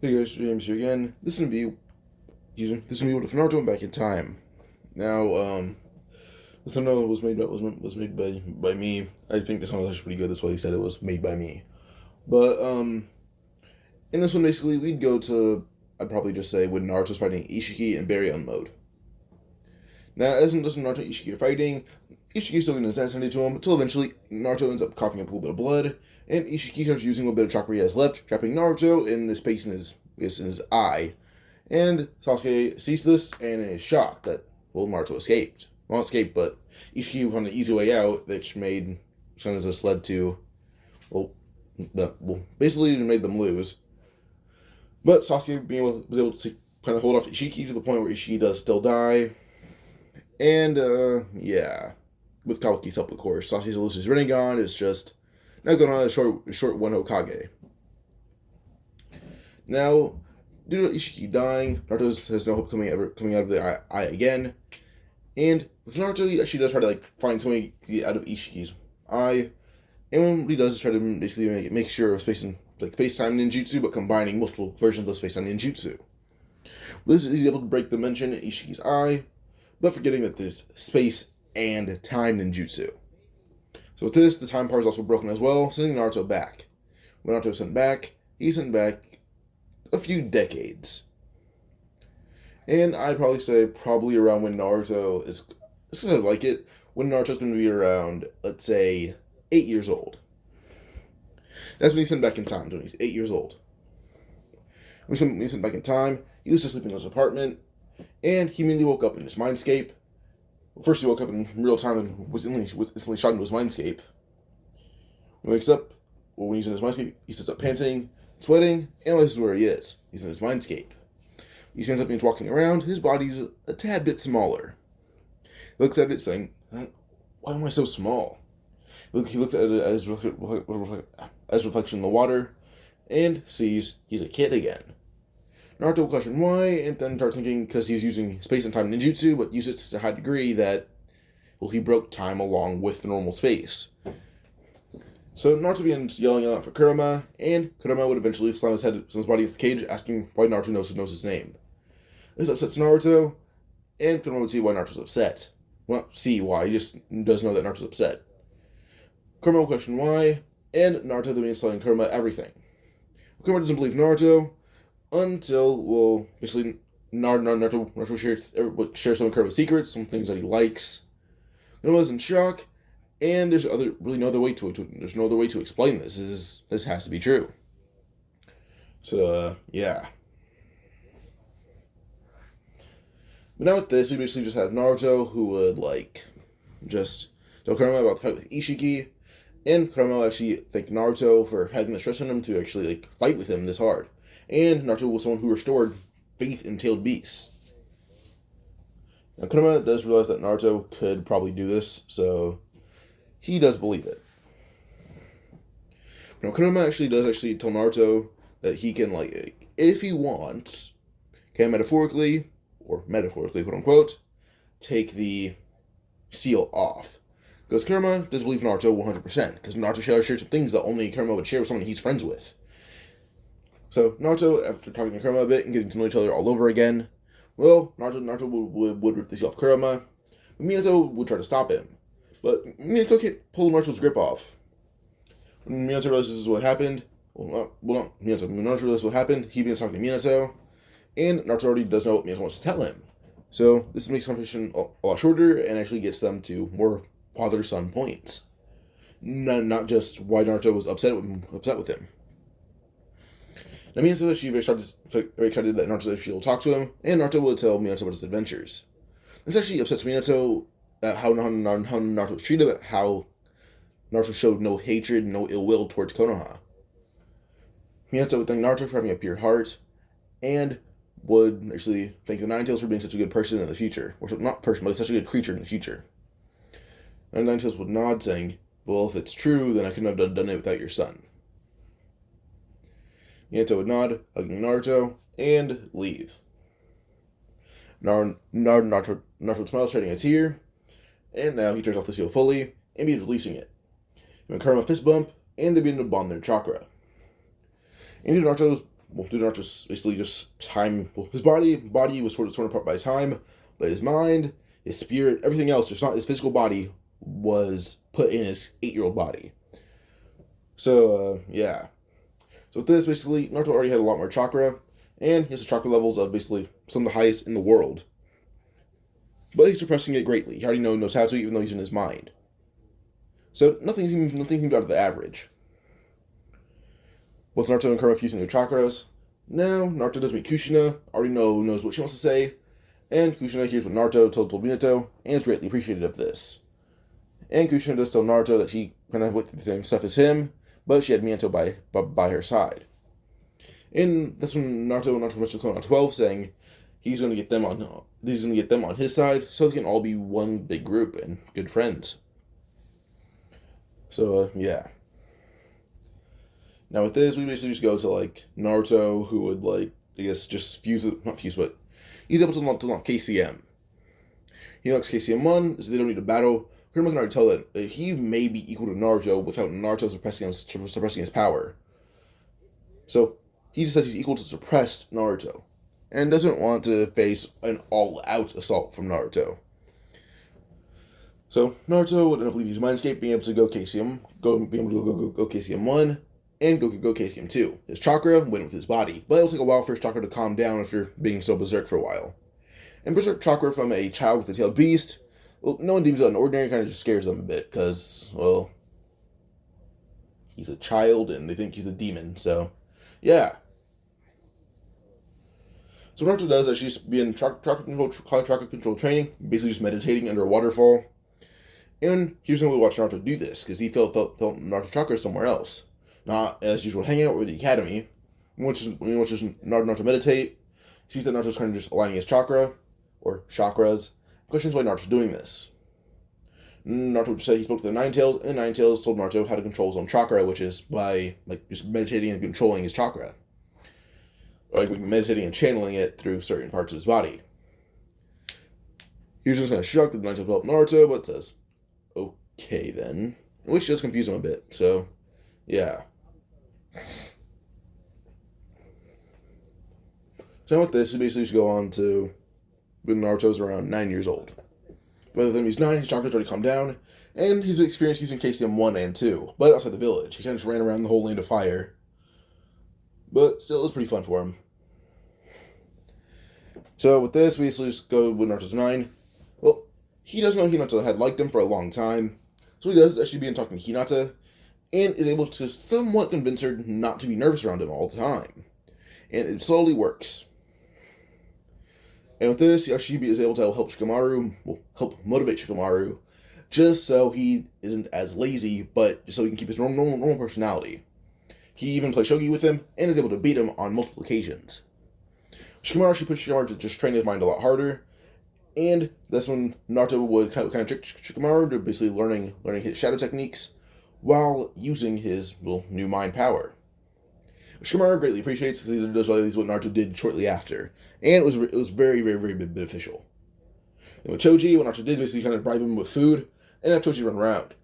Hey guys, James here again. This is gonna be what if Naruto went back in time. Now, this thumbnail was made by me. I think this one was actually pretty good. That's why he said it was made by me. But in this one, basically, we'd go to I'd probably just say when Naruto's fighting Ishiki and Barry on mode. Now, as in Naruto and Ishiki are fighting, Ishiki's still getting his ass handed to him until eventually Naruto ends up coughing up a little bit of blood, and Ishiki starts using a bit of chakra he has left, trapping Naruto in the space in his eye. And Sasuke sees this and is shocked that, well, Naruto escaped. Well, not escaped, but Ishiki found an easy way out, which this led to, basically made them lose. But Sasuke was able to kind of hold off Ishiki to the point where Ishiki does still die. And, yeah. With Kawaki's help, of course. Sasuke loses Rinnegan. It's just now going on a short one Hokage. Now, due to Ishiki dying, Naruto has no hope coming out of the eye again. And with Naruto, he actually does try to find something to get out of Ishiki's eye. And what he does is try to basically make sure of space time ninjutsu, but combining multiple versions of space time ninjutsu. This is able to break the dimension in Ishiki's eye, but forgetting that there's space and time ninjutsu. So with this, the time part is also broken as well, sending Naruto back. When Naruto is sent back, he's sent back a few decades. And I'd probably say around when Naruto is, this is like it, when Naruto's going to be around, let's say, 8 years old. That's when he's sent back in time, when he's 8 years old. When he's sent back in time, he was just sleeping in his apartment, and he immediately woke up in his mindscape. First, he woke up in real time and was instantly shot into his mindscape. When he wakes up, when he's in his mindscape, he sits up panting, sweating, and realizes where he is. He's in his mindscape. He stands up and he's walking around. His body's a tad bit smaller. He looks at it saying, why am I so small? He looks at it as reflection in the water and sees he's a kid again. Naruto will question why, and then starts thinking because he was using space and time ninjutsu, but used it to a high degree that, well, he broke time along with the normal space. So Naruto begins yelling out for Kurama, and Kurama would eventually slam his body against the cage, asking why Naruto knows his name. This upsets Naruto, and Kurama would see why Naruto's upset. Well, not see why, he just does know that Naruto's upset. Kurama will question why, and Naruto then begins telling Kurama everything. Kurama doesn't believe Naruto, until, well, basically, Naruto shares some of Kurama's secrets, some things that he likes. Kurama's in shock, and there's no other way to explain this. This has to be true. So, yeah. But now with this, we basically just have Naruto who would, just tell Kurama about the fight with Ishiki, and Kurama will actually thank Naruto for having the stress on him to actually, fight with him this hard. And Naruto was someone who restored faith in tailed beasts. Now, Kurama does realize that Naruto could probably do this, so he does believe it. Now, Kurama actually does tell Naruto that he can, if he wants, can metaphorically, quote unquote, take the seal off. Because Kurama does believe Naruto 100%, because Naruto shares some things that only Kurama would share with someone he's friends with. So, Naruto, after talking to Kurama a bit and getting to know each other all over again, well, Naruto would rip the seal off Kurama, but Minato would try to stop him. But Minato can't pull Naruto's grip off. When Minato realizes this is what happened, when Naruto realizes what happened, he begins talking to Minato, and Naruto already does know what Minato wants to tell him. So, this makes the conversation a lot shorter and actually gets them to more father-son points. Not just why Naruto was upset with him. Now, Minato is actually very excited that Naruto actually will talk to him, and Naruto will tell Minato about his adventures. This actually upsets Minato at how Naruto was treated, how Naruto showed no hatred, no ill will towards Konoha. Minato would thank Naruto for having a pure heart, and would actually thank the Nine Tails for being such a good person in the future. Or not person, but such a good creature in the future. And the Nine Tails would nod, saying, well, if it's true, then I couldn't have done it without your son. Minato would nod, hugging Naruto, and leave. Naruto smiles, shedding a tear, and now he turns off the seal fully, and begins releasing it. He and Kurama fist bump, and they begin to bond their chakra. And Naruto's due to Naruto's basically just time. Well, his body was sort of torn apart by time, but his mind, his spirit, everything else, just not his physical body, was put in his 8-year-old body. So yeah. So with this, basically, Naruto already had a lot more chakra, and he has the chakra levels of basically some of the highest in the world. But he's suppressing it greatly. He already knows how to, even though he's in his mind. So nothing seemed out of the average. With Naruto and Kurama fusing their chakras, now Naruto does meet Kushina, already knows what she wants to say, and Kushina hears what Naruto told Minato, and is greatly appreciative of this. And Kushina does tell Naruto that she kind of went through the same stuff as him, but she had Minato by her side. And that's when Naruto went to Clone on 12, saying he's going to get them on his side, so they can all be one big group and good friends. So yeah. Now with this, we basically just go to like Naruto, who would like I guess just not fuse, but he's able to unlock KCM. He unlocks KCM 1, so they don't need to battle. Pretty much can already tell that he may be equal to Naruto without Naruto suppressing his power. So he just says he's equal to suppressed Naruto, and doesn't want to face an all-out assault from Naruto. So Naruto would end up leaving his mind escape, being able to go KCM 1, and go KCM 2. His chakra went with his body, but it'll take a while for his chakra to calm down after being so berserk for a while. And berserk chakra from a child with a tailed beast, well, no one deems it unordinary, kind of just scares them a bit, because, well, he's a child, and they think he's a demon, so, yeah. So what Naruto does is actually just be in chakra control training, basically just meditating under a waterfall. And he was able to watch Naruto do this, because he felt Naruto chakra somewhere else. Not as usual hanging out with the academy, which is Naruto meditate. He sees that Naruto's kind of just aligning his chakra, or chakras. Questions why Naruto's doing this. Naruto just said he spoke to the Nine Tails, and the Nine Tails told Naruto how to control his own chakra, which is by just meditating and controlling his chakra. Or meditating and channeling it through certain parts of his body. He was just kind of shocked that the Nine Tails helped Naruto, but says, okay then. Which does confuse him a bit, so yeah. So with this, we basically just go on to when Naruto's around 9 years old. By the time he's 9, his chakra's already calmed down, and he's experienced using KCM 1 and 2, but outside the village. He kind of just ran around the whole land of fire. But still, it was pretty fun for him. So with this, we basically just go when Naruto's 9. Well, he does know Hinata had liked him for a long time, so he does actually begin talking to Hinata, and is able to somewhat convince her not to be nervous around him all the time. And it slowly works. And with this, Yashibi is able to help motivate Shikamaru, just so he isn't as lazy, but just so he can keep his normal personality. He even plays shogi with him, and is able to beat him on multiple occasions. Shikamaru actually pushed Shikamaru to just train his mind a lot harder, and that's when Naruto would kind of trick Shikamaru to basically learning his shadow techniques, while using his new mind power. Shikamaru greatly appreciates because he does what Naruto did shortly after, and it was very, very, very beneficial. And with Choji, what Naruto did basically kind of bribe him with food, and have Choji run around.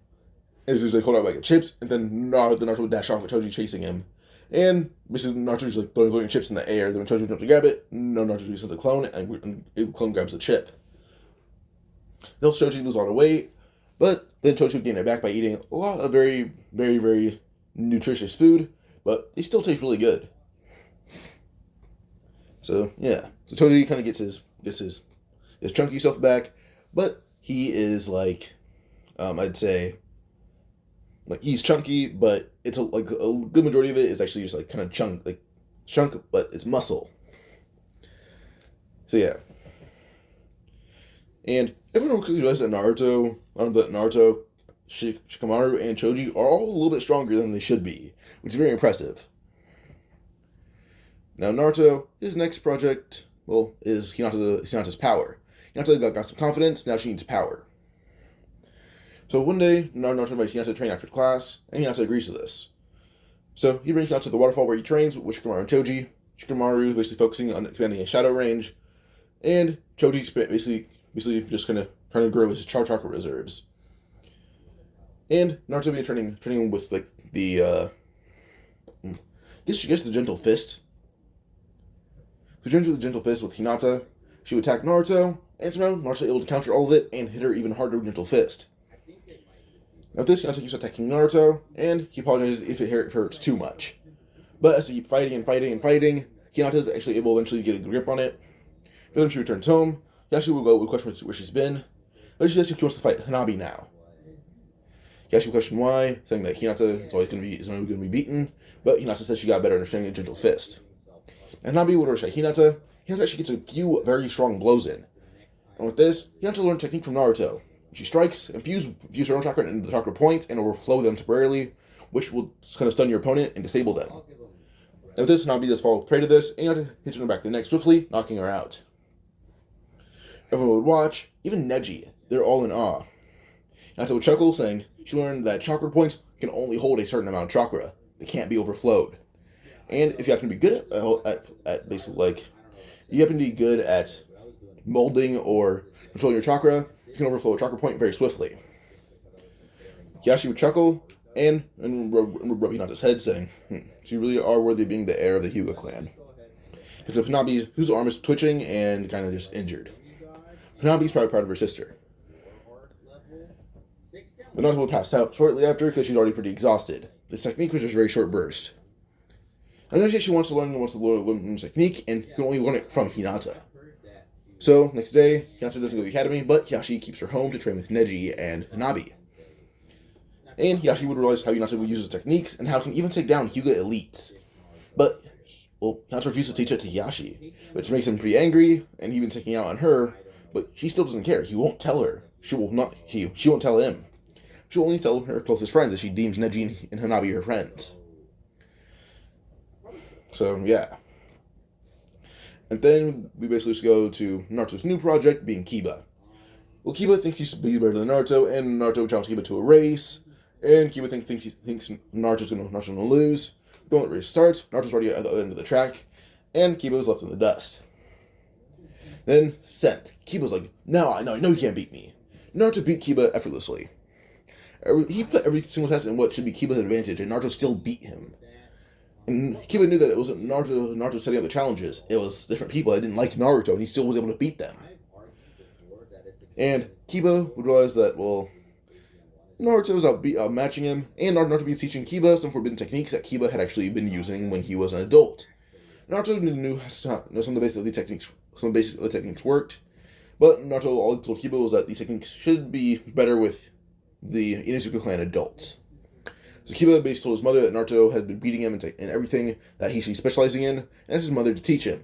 And he was like hold out a bag of chips, and then Naruto would dash off with Choji chasing him. And basically Naruto's like throwing chips in the air. Then when Choji went to grab it, Naruto sends a clone, and the clone grabs the chip. It helps Choji lose a lot of weight, but then Choji would gain it back by eating a lot of very, very, very nutritious food, but they still taste really good. So yeah, so Choji kind of gets his chunky self back, but he is like, I'd say, like he's chunky, but it's a good majority of it is actually just like kind of chunk, but it's muscle. So yeah, and everyone realizes that Naruto, Shikamaru, and Choji are all a little bit stronger than they should be, which is very impressive. Now Naruto, his next project, is Hinata's power. Hinata got some confidence, now she needs power. So one day, Naruto invites Hinata to train after class, and Hinata agrees to this. So he brings Hinata to the waterfall where he trains with Shikamaru and Choji. Shikamaru is basically focusing on expanding his shadow range, and Choji's basically just kind of trying to grow his chakra reserves. And Naruto began training with like the I guess the gentle fist, So she with a gentle fist with Hinata. She would attack Naruto, and somehow Naruto was able to counter all of it and hit her even harder with gentle fist. Now with this, Hinata keeps attacking Naruto, and he apologizes if it hurts too much. But as they keep fighting and fighting and fighting, Hinata is actually able eventually to get a grip on it. But then she returns home. Yashi will go with question where she's been, but she says she wants to fight Hanabi now. Yashi will question why, saying that Hinata is always going to be beaten, but Hinata says she got a better understanding of gentle fist. And Hanabi will rush at Hinata. Hinata actually gets a few very strong blows in. And with this, Hinata learned technique from Naruto. She strikes, infuse her own chakra into the chakra point, and overflow them temporarily, which will kind of stun your opponent and disable them. And with this, Hanabi does fall prey to this, and Hinata hits her in the back of the neck swiftly, knocking her out. Everyone would watch, even Neji. They're all in awe. Hinata would chuckle, saying she learned that chakra points can only hold a certain amount of chakra. They can't be overflowed. And if you happen to be good at basically, like, you happen to be good at molding or controlling your chakra, you can overflow a chakra point very swiftly. Yashi would chuckle and rub Hinata's head, saying, so you really are worthy of being the heir of the Hyuga clan. Picks up Hanabi, whose arm is twitching and kind of just injured. Hanabi's probably proud of her sister. But Naruto will pass out shortly after because she's already pretty exhausted. This technique was just a very short burst. And then she wants to learn this technique and can only learn it from Hinata. So, next day, Hinata doesn't go to the academy, but Yashi keeps her home to train with Neji and Hanabi. And Yashi would realize how Hinata would use his techniques and how it can even take down Hyuga elites. But, well, Hinata refuses to teach it to Yashi, which makes him pretty angry, and he's been taking out on her, but she still doesn't care. He won't tell her. She won't tell him. She'll only tell her closest friends that she deems Neji and Hanabi her friends. So, yeah. And then we basically just go to Naruto's new project, being Kiba. Well, Kiba thinks he's better than Naruto, and Naruto challenges Kiba to a race, and Kiba thinks Naruto's going to lose. Don't let the race start. Naruto's already at the end of the track, and Kiba is left in the dust. Then, sent. Kiba's like, no, I know you can't beat me. Naruto beat Kiba effortlessly. He put every single test in what should be Kiba's advantage, and Naruto still beat him. And Kiba knew that it wasn't Naruto setting up the challenges. It was different people that didn't like Naruto, and he still was able to beat them. And Kiba would realize that, well, Naruto was outmatching him, and Naruto being teaching Kiba some forbidden techniques that Kiba had actually been using when he was an adult. Naruto knew some of the basics of the techniques worked, but Naruto all he told Kiba was that these techniques should be better with the Inosuke clan adults. So Kiba basically told his mother that Naruto had been beating him in everything that he should be specializing in, and asked his mother to teach him.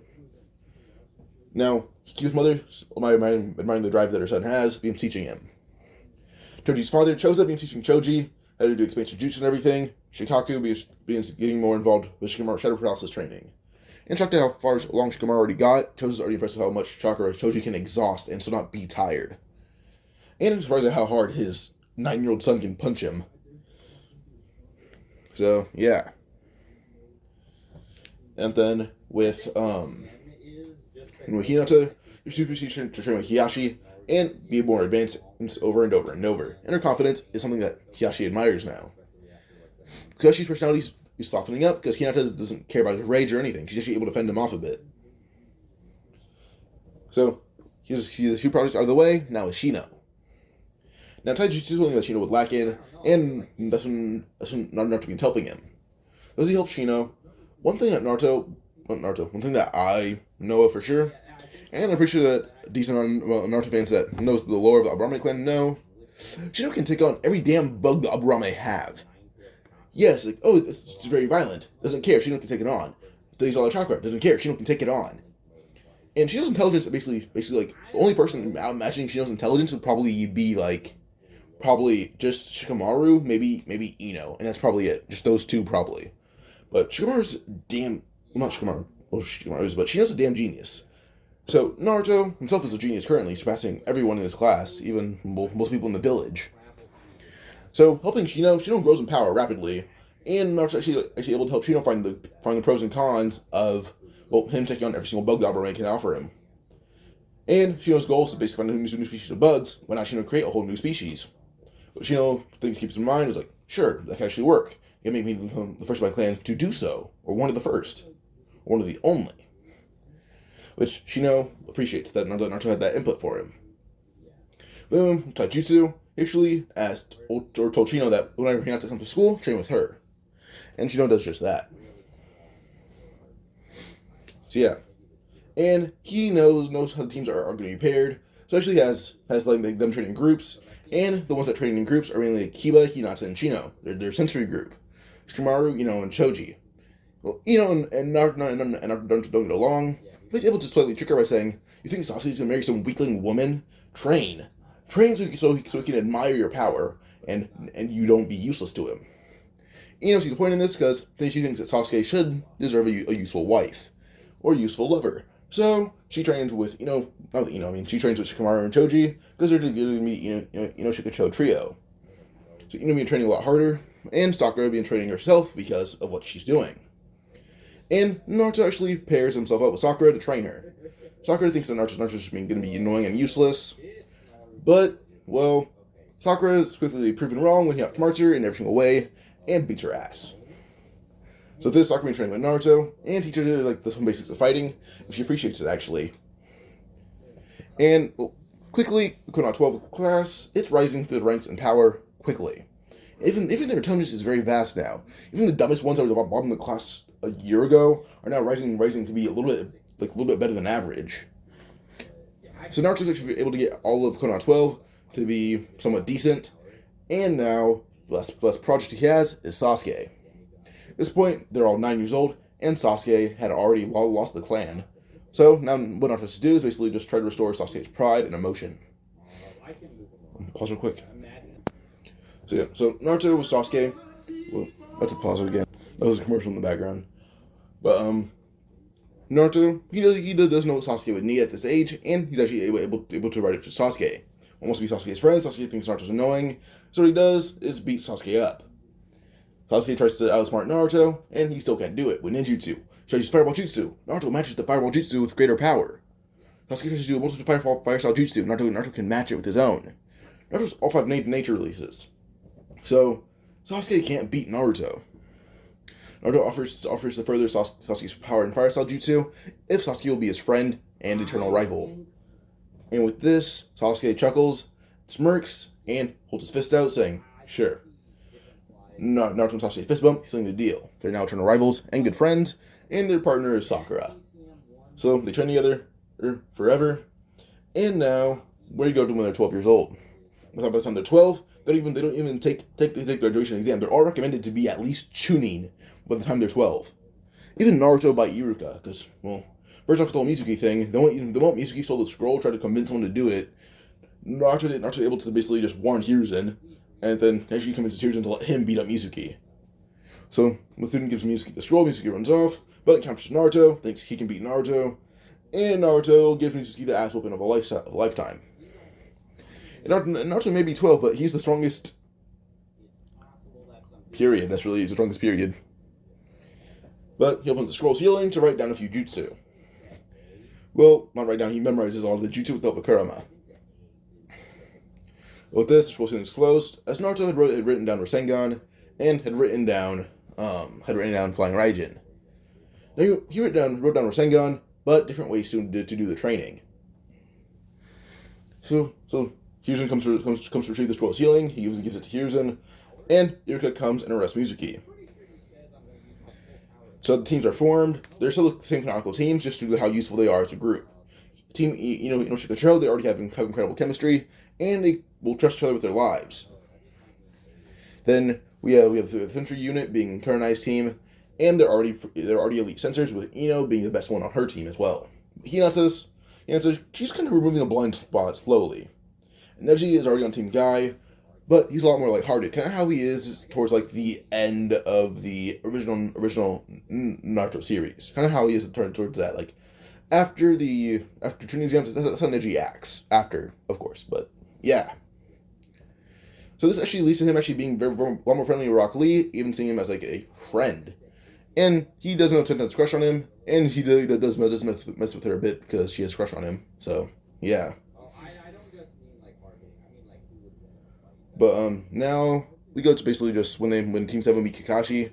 Now, Kiba's mother, admiring the drive that her son has, began teaching him. Choji's father, Choza, began teaching Choji how to do expansion jutsu and everything. Shikaku began getting more involved with Shikamaru's shadow paralysis training. And shocked at how far along Shikamaru already got, Choza's already impressed with how much chakra Choji can exhaust and still not be tired. And I'm surprised at how hard his 9-year-old son can punch him. So, yeah. And then with Hinata, you're super teacher to train with Hiyashi and be more advanced over and over and over. And her confidence is something that Hiyashi admires now. Hiyashi's personality is softening up because Hinata doesn't care about his rage or anything. She's actually able to fend him off a bit. So, he's a few projects out of the way, now is Shino. Now, Taijutsu is something that Shino would lack in, and that's when Naruto begins helping him. As he helps Shino, one thing that I know of for sure, and I'm pretty sure that decent Naruto fans that know the lore of the Aburame clan know, Shino can take on every damn bug the Aburame have. Yes, like, oh, it's very violent. Doesn't care, Shino can take it on. Takes all the chakra, doesn't care, Shino can take it on. And Shino's intelligence, basically, like, the only person matching Shino's intelligence would probably be, like, just Shikamaru, maybe Ino, and that's probably it. Just those two, probably. But Shikamaru's not Shikamaru, well, Shikamaru is, but Shino's a damn genius. So, Naruto himself is a genius currently, surpassing everyone in his class, even most people in the village. So, helping Shino grows in power rapidly, and Naruto's actually able to help Shino find the pros and cons of, well, him taking on every single bug the Aburame can offer him. And Shino's goal is to basically find a new species of bugs, why not Shino create a whole new species? But Shino keeps in mind is like, sure, that can actually work. It may be the first of my clan to do so, or one of the first, or one of the only. which Shino appreciates that Naruto had that input for him. Boom, Taijutsu actually asked or told Shino that whenever he has to come to school, train with her. And Shino does just that. So yeah. And he knows how the teams are going to be paired. So actually has like them training groups. And the ones that train in groups are mainly Kiba, Hinata, and Shino. They're their sensory group. Shikamaru, and Choji. Well, and Naruto don't get along. But he's able to slightly trick her by saying, "You think Sasuke's gonna marry some weakling woman? Train so he can admire your power, and you don't be useless to him." Sees the point in this because she thinks that Sasuke should deserve a useful wife or useful lover. So she trains with she trains with Shikamaru and Choji because they're going to be Shikacho trio. So being training a lot harder, and Sakura being training herself because of what she's doing. And Naruto actually pairs himself up with Sakura to train her. Sakura thinks that Naruto's just going to be annoying and useless, but well, Sakura is quickly proven wrong when he outsmarts her in every single way and beats her ass. So this Sakura being training with Naruto and teaches her like the some basics of fighting, and she appreciates it actually. And quickly, the Konoha 12 class, it's rising through the ranks in power quickly. Even their intelligence is very vast now. Even the dumbest ones that were the bottom of the class a year ago are now rising to be a little bit better than average. So Naruto's actually able to get all of Konoha 12 to be somewhat decent, and now the last project he has is Sasuke. At this point, they're all 9 years old, and Sasuke had already lost the clan. So now what Naruto has to do is basically just try to restore Sasuke's pride and emotion. Pause real quick. So Naruto with Sasuke. Well, let's pause it again. That was a commercial in the background. But Naruto, he does know what Sasuke would need at this age, and he's actually able to write it to Sasuke. Wants to be Sasuke's friend. Sasuke thinks Naruto's annoying, so what he does is beat Sasuke up. Sasuke tries to outsmart Naruto, and he still can't do it with ninjutsu. He tries to use fireball jutsu. Naruto matches the fireball jutsu with greater power. Sasuke tries to do a multiple fire style jutsu. Naruto can match it with his own. Naruto's all 5 nature releases. So Sasuke can't beat Naruto. Naruto offers to further Sasuke's power and fire style jutsu if Sasuke will be his friend and eternal rival. And with this, Sasuke chuckles, smirks, and holds his fist out, saying, "Sure." Naruto and Sasuke fist bump, sealing the deal. They're now eternal rivals and good friends, and their partner is Sakura. So they train together forever, and now where do you go to when they're 12 years old? By the time they're 12, they don't even take the graduation exam. They're all recommended to be at least Chunin by the time they're 12. Even Naruto by Iruka, because, well, first off with the whole Mizuki thing, the moment Mizuki stole the scroll, tried to convince someone to do it, Naruto was able to basically just warn Hiruzen, and then actually convinces Hiruzen to let him beat up Mizuki. So, the student gives Mizuki the scroll, Mizuki runs off, but encounters Naruto, thinks he can beat Naruto, and Naruto gives Mizuki the ass whooping of a lifetime. And Naruto may be 12, but he's the strongest. Period. That's really the strongest period. But he opens the scroll's healing to write down a few jutsu. Well, not write down, he memorizes all of the jutsu with the help of Kurama. With this, the scroll's healing is closed, as Naruto had written down Rasengan, and had written down Flying Raijin. Now he wrote down Rasengan, but different ways to do the training. So Hiruzen comes to retrieve the scroll's healing. He gives it to Hiruzen, and Iruka comes and arrests Mizuki. So the teams are formed. They're still the same canonical teams, just due to how useful they are as a group. Team Shikacho, they already have incredible chemistry, and they will trust each other with their lives. Then we have the Sensory unit being Kurenai's team, and they're already elite sensors, with Ino being the best one on her team as well. Hinata's she's kind of removing the blind spot slowly. Neji is already on Team Guy, but he's a lot more lighthearted, kind of how he is towards like the end of the original Naruto series. Kind of how he is towards that, like after training exams. That's how Neji acts after, of course. But yeah. So this actually leads to him actually being a lot more friendly with Rock Lee, even seeing him as like a friend. And he doesn't have Tenten's crush on him, and he does mess with her a bit because she has a crush on him. So yeah. But now we go to basically just when Team 7 beat Kakashi.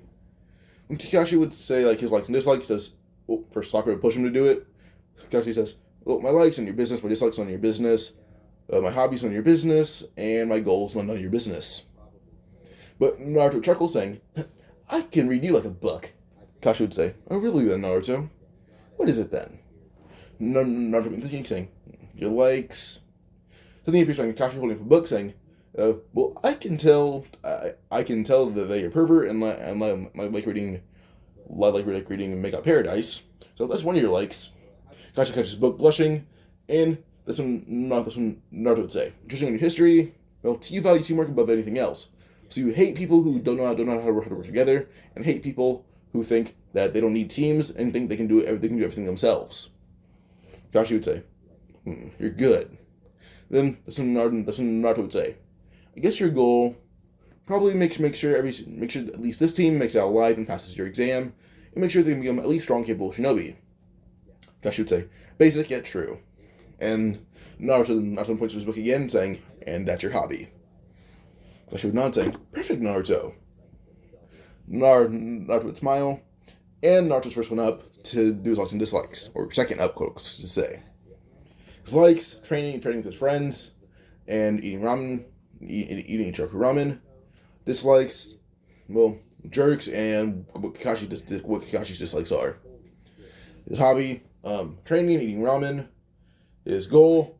When Kakashi would say like his like and dislike, he says, well, first Sakura would push him to do it, Kakashi says, well, my likes on your business, my dislikes on your business, my hobbies on your business, and my goals on none of your business. But Naruto chuckles, saying, I can read you like a book. Kakashi would say, oh, really then, Naruto? What is it then? Naruto would think, saying, your likes. Something appears behind Kakashi holding up a book, saying, well, I can tell that you're a pervert and like reading Make Up Paradise. So that's one of your likes. Kakashi catches his book, blushing, and this one Naruto would say, judging on your history, well, you value teamwork above anything else. So you hate people who don't know how to work together, and hate people who think that they don't need teams and think they can do everything themselves. Kakashi would say, you're good. Then that's when Naruto would say, I guess your goal probably make sure at least this team makes it out alive and passes your exam, and make sure they can become at least strong, capable shinobi. Kakashi would say, basic yet true. And Naruto points to his book again, saying, and that's your hobby. Kakashi would nod, saying, perfect, Naruto. Naruto would smile, and Naruto's first one up to do his likes and dislikes, or second up, quotes to say. His likes, training with his friends, and eating eating Choku ramen. Dislikes, well, jerks, and what Kakashi's dislikes are. His hobby, training and eating ramen. His goal,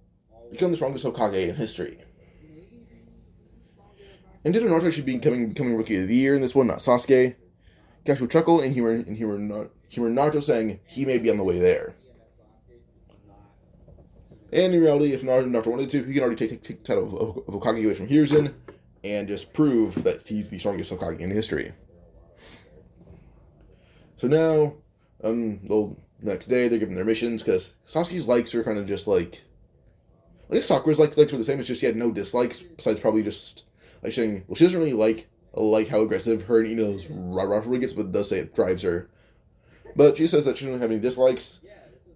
become the strongest Hokage in history. And did Naruto actually becoming Rookie of the Year in this one, not Sasuke? Kakashi would chuckle and humor Naruto, saying he may be on the way there. And in reality, if Naruto wanted to, he can already take the title of Hokage away from Hiruzen and just prove that he's the strongest Hokage in history. So now, the next day, they're given their missions, because Sasuke's likes are kind of just like... I guess Sakura's likes were the same, it's just she had no dislikes, besides probably just like saying, well, she doesn't really like how aggressive her and Ino's rivalry gets, but does say it drives her. But she says that she doesn't have any dislikes.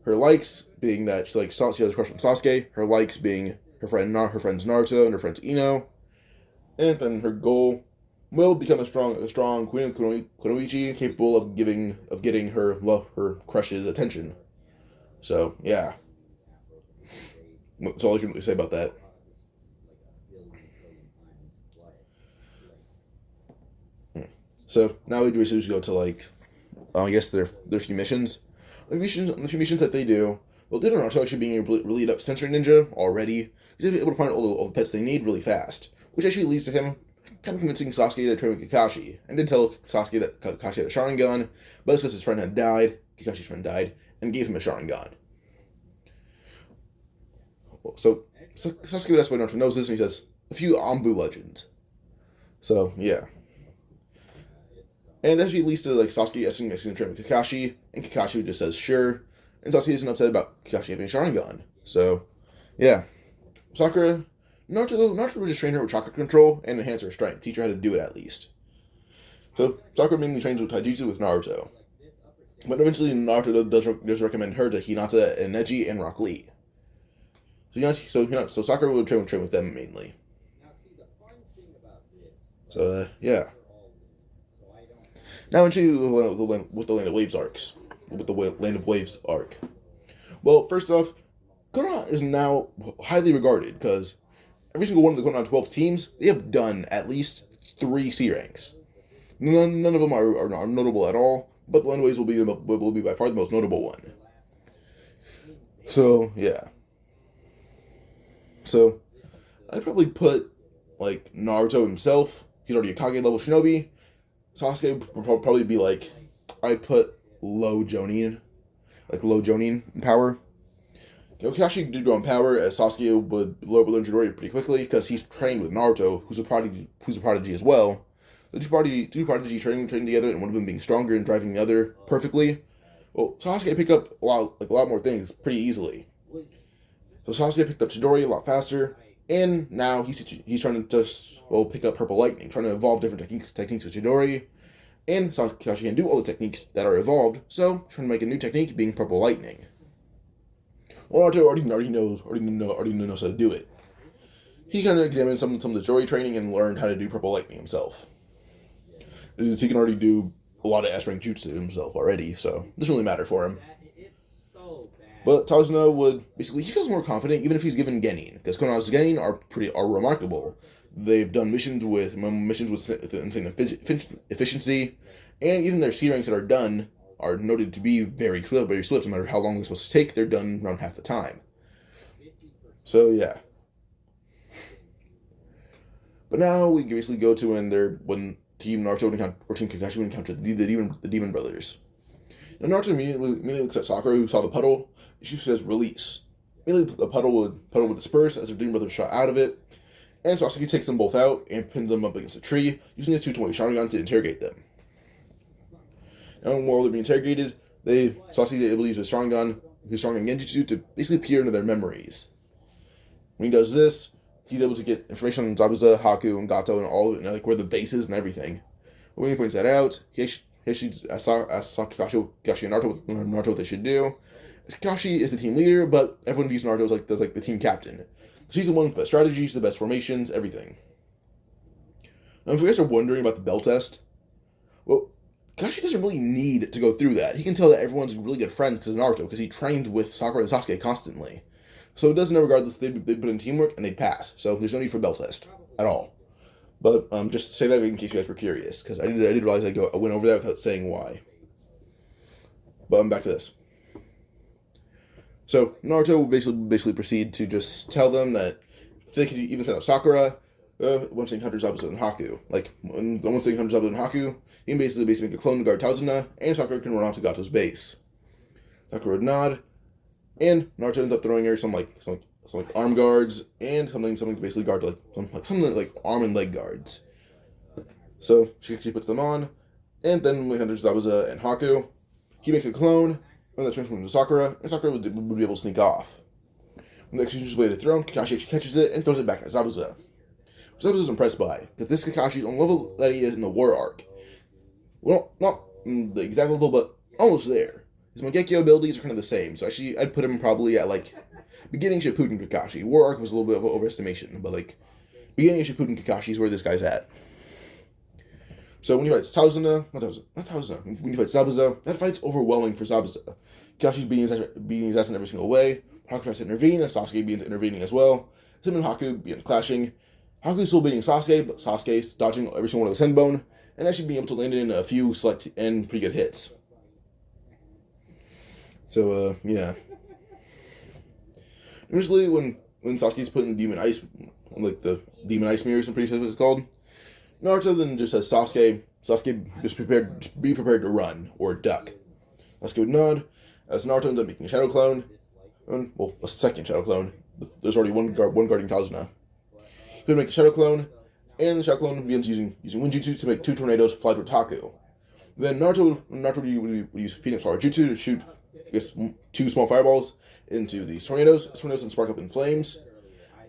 Her likes being that she has a crush on Sasuke. Her likes being her friends Naruto and her friends Ino. And then her goal will become a strong Queen of Kunoichi, capable of getting her crush's attention. So yeah, that's all I can really say about that. So now we basically go to I guess their few missions. The few missions that they do. Well, did Naruto actually being able to lead up Sensory Ninja already? He's able to find all the pets they need really fast, which actually leads to him kind of convincing Sasuke to train with Kakashi, and did tell Sasuke that Kakashi had a Sharingan, but it's because his friend had died, Kakashi's friend died, and gave him a Sharingan. So Sasuke would ask why Naruto knows this, and he says, a few Anbu legends. So, yeah. And that actually leads to Sasuke asking to train with Kakashi, and Kakashi just says sure, and Sasuke isn't upset about Kakashi having a Sharingan. So, yeah. Naruto would just train her with chakra control and enhance her strength, teach her how to do it at least. So, Sakura mainly trains with Taijutsu with Naruto. But eventually Naruto does recommend her to Hinata and Neji and Rock Lee. So Sakura would train with them mainly. So, yeah. Now into with the Land of Waves arcs. With the Land of Waves arc. Well, first off, Konoha is now highly regarded because every single one of the Konoha 12 teams, they have done at least 3 C ranks. None of them are notable at all, but the Land of Waves will be by far the most notable one. So, yeah. So, I'd probably put, Naruto himself. He's already a Kage level shinobi. Sasuke would probably be I'd put low Jonin in power. Kakashi did go in power, as Sasuke would learn Chidori pretty quickly, because he's trained with Naruto, who's a prodigy as well. The two prodigy training together, and one of them being stronger and driving the other perfectly. Well, Sasuke picked up a lot more things pretty easily. So Sasuke picked up Chidori a lot faster, and now he's trying to pick up Purple Lightning, trying to evolve different techniques with Chidori, and Kakashi can do all the techniques that are evolved, so trying to make a new technique being Purple Lightning. Well, Naruto already knows how to do it. He kind of examined some of the Chidori training and learned how to do Purple Lightning himself. He can already do a lot of S-rank jutsu himself already, so it doesn't really matter for him. But Tazuna would basically, he feels more confident even if he's given Genin, because Konoha's Genin are remarkable. They've done missions with insane efficiency, and even their sea ranks that are done are noted to be very swift. No matter how long they're supposed to take, they're done around half the time. So yeah. But now we basically go to when Team Naruto or Team Kakashi would encounter the Demon Brothers. Now Naruto immediately looks at Sakura, who saw the puddle, and she says release. Immediately the puddle would disperse as their Demon Brothers shot out of it, and Sasuke takes them both out and pins them up against a tree, using his 220 Sharingan to interrogate them. Now while they're being interrogated, Sasuke is able to use his Sharingan Genjutsu to basically peer into their memories. When he does this, he's able to get information on Zabuza, Haku, and Gato, and all, and like where the base is and everything. But when he points that out, he asks Kakashi and Naruto what they should do. Kakashi is the team leader, but everyone views Naruto as the team captain. He's the one with the best strategies, the best formations, everything. Now, if you guys are wondering about the bell test, well, Kakashi doesn't really need to go through that. He can tell that everyone's really good friends because of Naruto, because he trained with Sakura and Sasuke constantly. So it doesn't, regardless, they put in teamwork and they pass. So there's no need for bell test at all. But just to say that in case you guys were curious, because I did realize I went over that without saying why. But I'm back to this. So Naruto will basically proceed to just tell them that they could even send out Sakura once they encounter Zabuza and Haku. Like, once they encounter Zabuza and Haku, he can basically make a clone to guard Tazuna, and Sakura can run off to Gato's base. Sakura would nod, and Naruto ends up throwing her some arm guards and something to basically guard something like arm and leg guards. So she puts them on, and then when he encounters Zabuza and Haku, he makes a clone. And that transforms into Sakura, and Sakura would be able to sneak off. When the executioner's blade is thrown, Kakashi actually catches it and throws it back at Zabuza. Zabuza's impressed by, because this Kakashi, on the level that he is in the War Arc, well, not the exact level, but almost there. His Mangekyo abilities are kind of the same, so actually I'd put him probably at, beginning Shippuden Kakashi. War Arc was a little bit of an overestimation, but, beginning of Shippuden Kakashi is where this guy's at. So when he fights when he fights Zabuza, that fight's overwhelming for Zabuza. Kakashi's beating his ass in every single way. Haku tries to intervene, and Sasuke begins intervening as well. Him and Haku begin clashing. Haku's still beating Sasuke, but Sasuke's dodging every single one of his Henbone, and actually being able to land in a few select and pretty good hits. So, yeah. Initially, when Sasuke's put in the Demon Ice, the Demon Ice Mirrors, I'm pretty sure that's what it's called, Naruto then just says, Sasuke, just be prepared to run, or duck. Sasuke would nod, as Naruto ends up making a Shadow Clone, a second Shadow Clone. There's already one guarding Tazuna. He would make a Shadow Clone, and the Shadow Clone begins using Winjutsu to make 2 tornadoes fly toward Haku. Then Naruto would use Phoenix Flower Jutsu to shoot, 2 small fireballs into these tornadoes. These tornadoes then spark up in flames.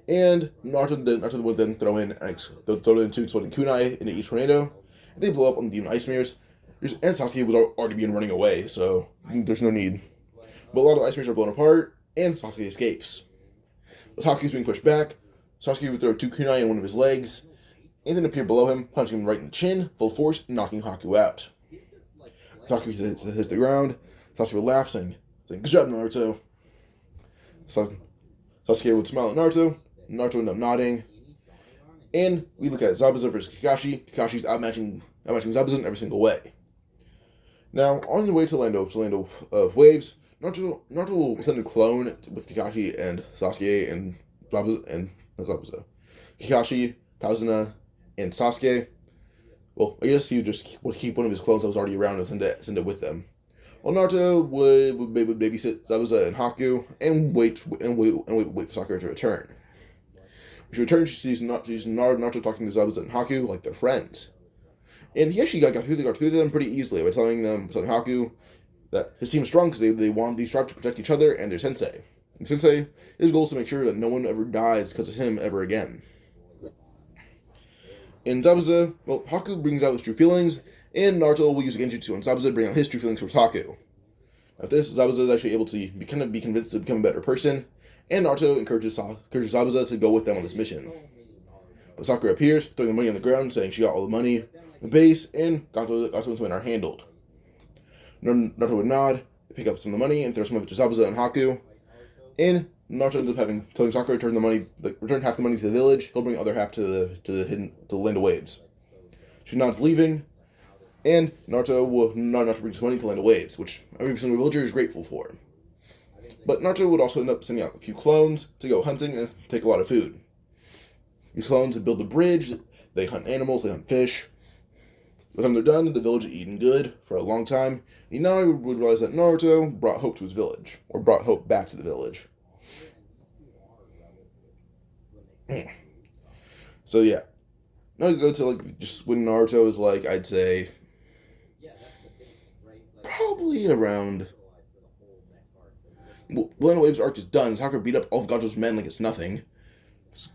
And Naruto would then throw in 2 exploding kunai into each tornado. And they blow up on the Demon Ice Mirrors. And Sasuke was already being running away, so there's no need. But a lot of the Ice Mirrors are blown apart, and Sasuke escapes. As Haku's being pushed back, Sasuke would throw 2 kunai in one of his legs, and then appear below him, punching him right in the chin, full force, and knocking Haku out. As Haku hits the ground, Sasuke would laugh, saying, "Good job, Naruto." Sasuke would smile at Naruto. Naruto ended up nodding. And we look at Zabuza versus Kakashi. Kakashi's outmatching Zabuza in every single way. Now, on the way to Land of Waves, Naruto will send a clone with Kakashi and Sasuke and Zabuza. Kakashi, Tazuna, and Sasuke. Well, I guess he would keep one of his clones that was already around and send it with them. Well, Naruto would babysit Zabuza and Haku and wait for Sakura to return. When she returns, she sees Naruto talking to Zabuza and Haku like they're friends. And he actually got through them pretty easily by telling Haku that his team is strong because they strive to protect each other and their sensei. And sensei, his goal is to make sure that no one ever dies because of him ever again. In Zabuza, Haku brings out his true feelings, and Naruto will use Genjutsu on Zabuza to bring out his true feelings towards Haku. After this, Zabuza is actually able to be convinced to become a better person, and Naruto encourages Zabuza to go with them on this mission. But Sakura appears, throwing the money on the ground, saying she got all the money, the base, and Gato's men are handled. Naruto would nod, pick up some of the money and throw some of it to Zabuza and Haku. And Naruto ends up telling Sakura to return half the money to the village. He'll bring the other half to the Land of Waves. Shinon's leaving, and Naruto bring his money to Land of Waves, which every single villager is grateful for. But Naruto would also end up sending out a few clones to go hunting and take a lot of food. These clones build a bridge. They hunt animals. They hunt fish. By the time they're done, the village is eating good for a long time. And now I would realize that Naruto brought hope to his village, or brought hope back to the village. So yeah, now we go to just when Naruto is I'd say probably around. Well, Land of Waves arc is done. Sakura beat up all of Gato's men like it's nothing.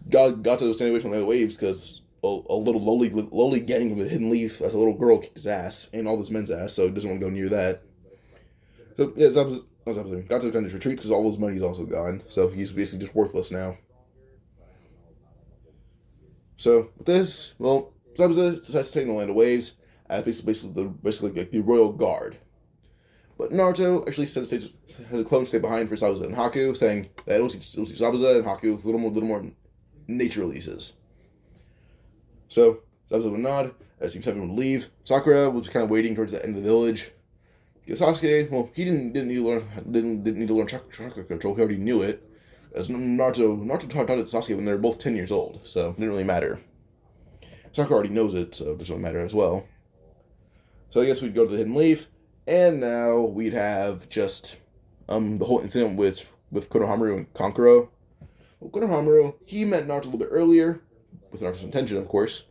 Gato was staying away from Land of Waves because a little lowly getting with a hidden leaf as a little girl kicked his ass and all his men's ass, so he doesn't want to go near that. So yeah, Gato kind of retreat because all his money's also gone, so he's basically just worthless now. So with this, well, Zabuza decides to stay in the Land of Waves as basically like the royal guard. But Naruto actually has a clone stay behind for Zabuza and Haku, saying that it'll teach Zabuza and Haku a little more nature releases. So Zabuza would nod as Team 7 would leave. Sakura was kind of waiting towards the end of the village. Because Sasuke, well, he didn't need to learn chakra control. He already knew it. As Naruto taught it to Sasuke when they were both 10 years old, so it didn't really matter. Sakura already knows it, so it doesn't really matter as well. So I guess we'd go to the Hidden Leaf, and now we'd have just the whole incident with Konohamaru and Kankuro. Well, Konohamaru, he met Naruto a little bit earlier, with Naruto's intention, of course,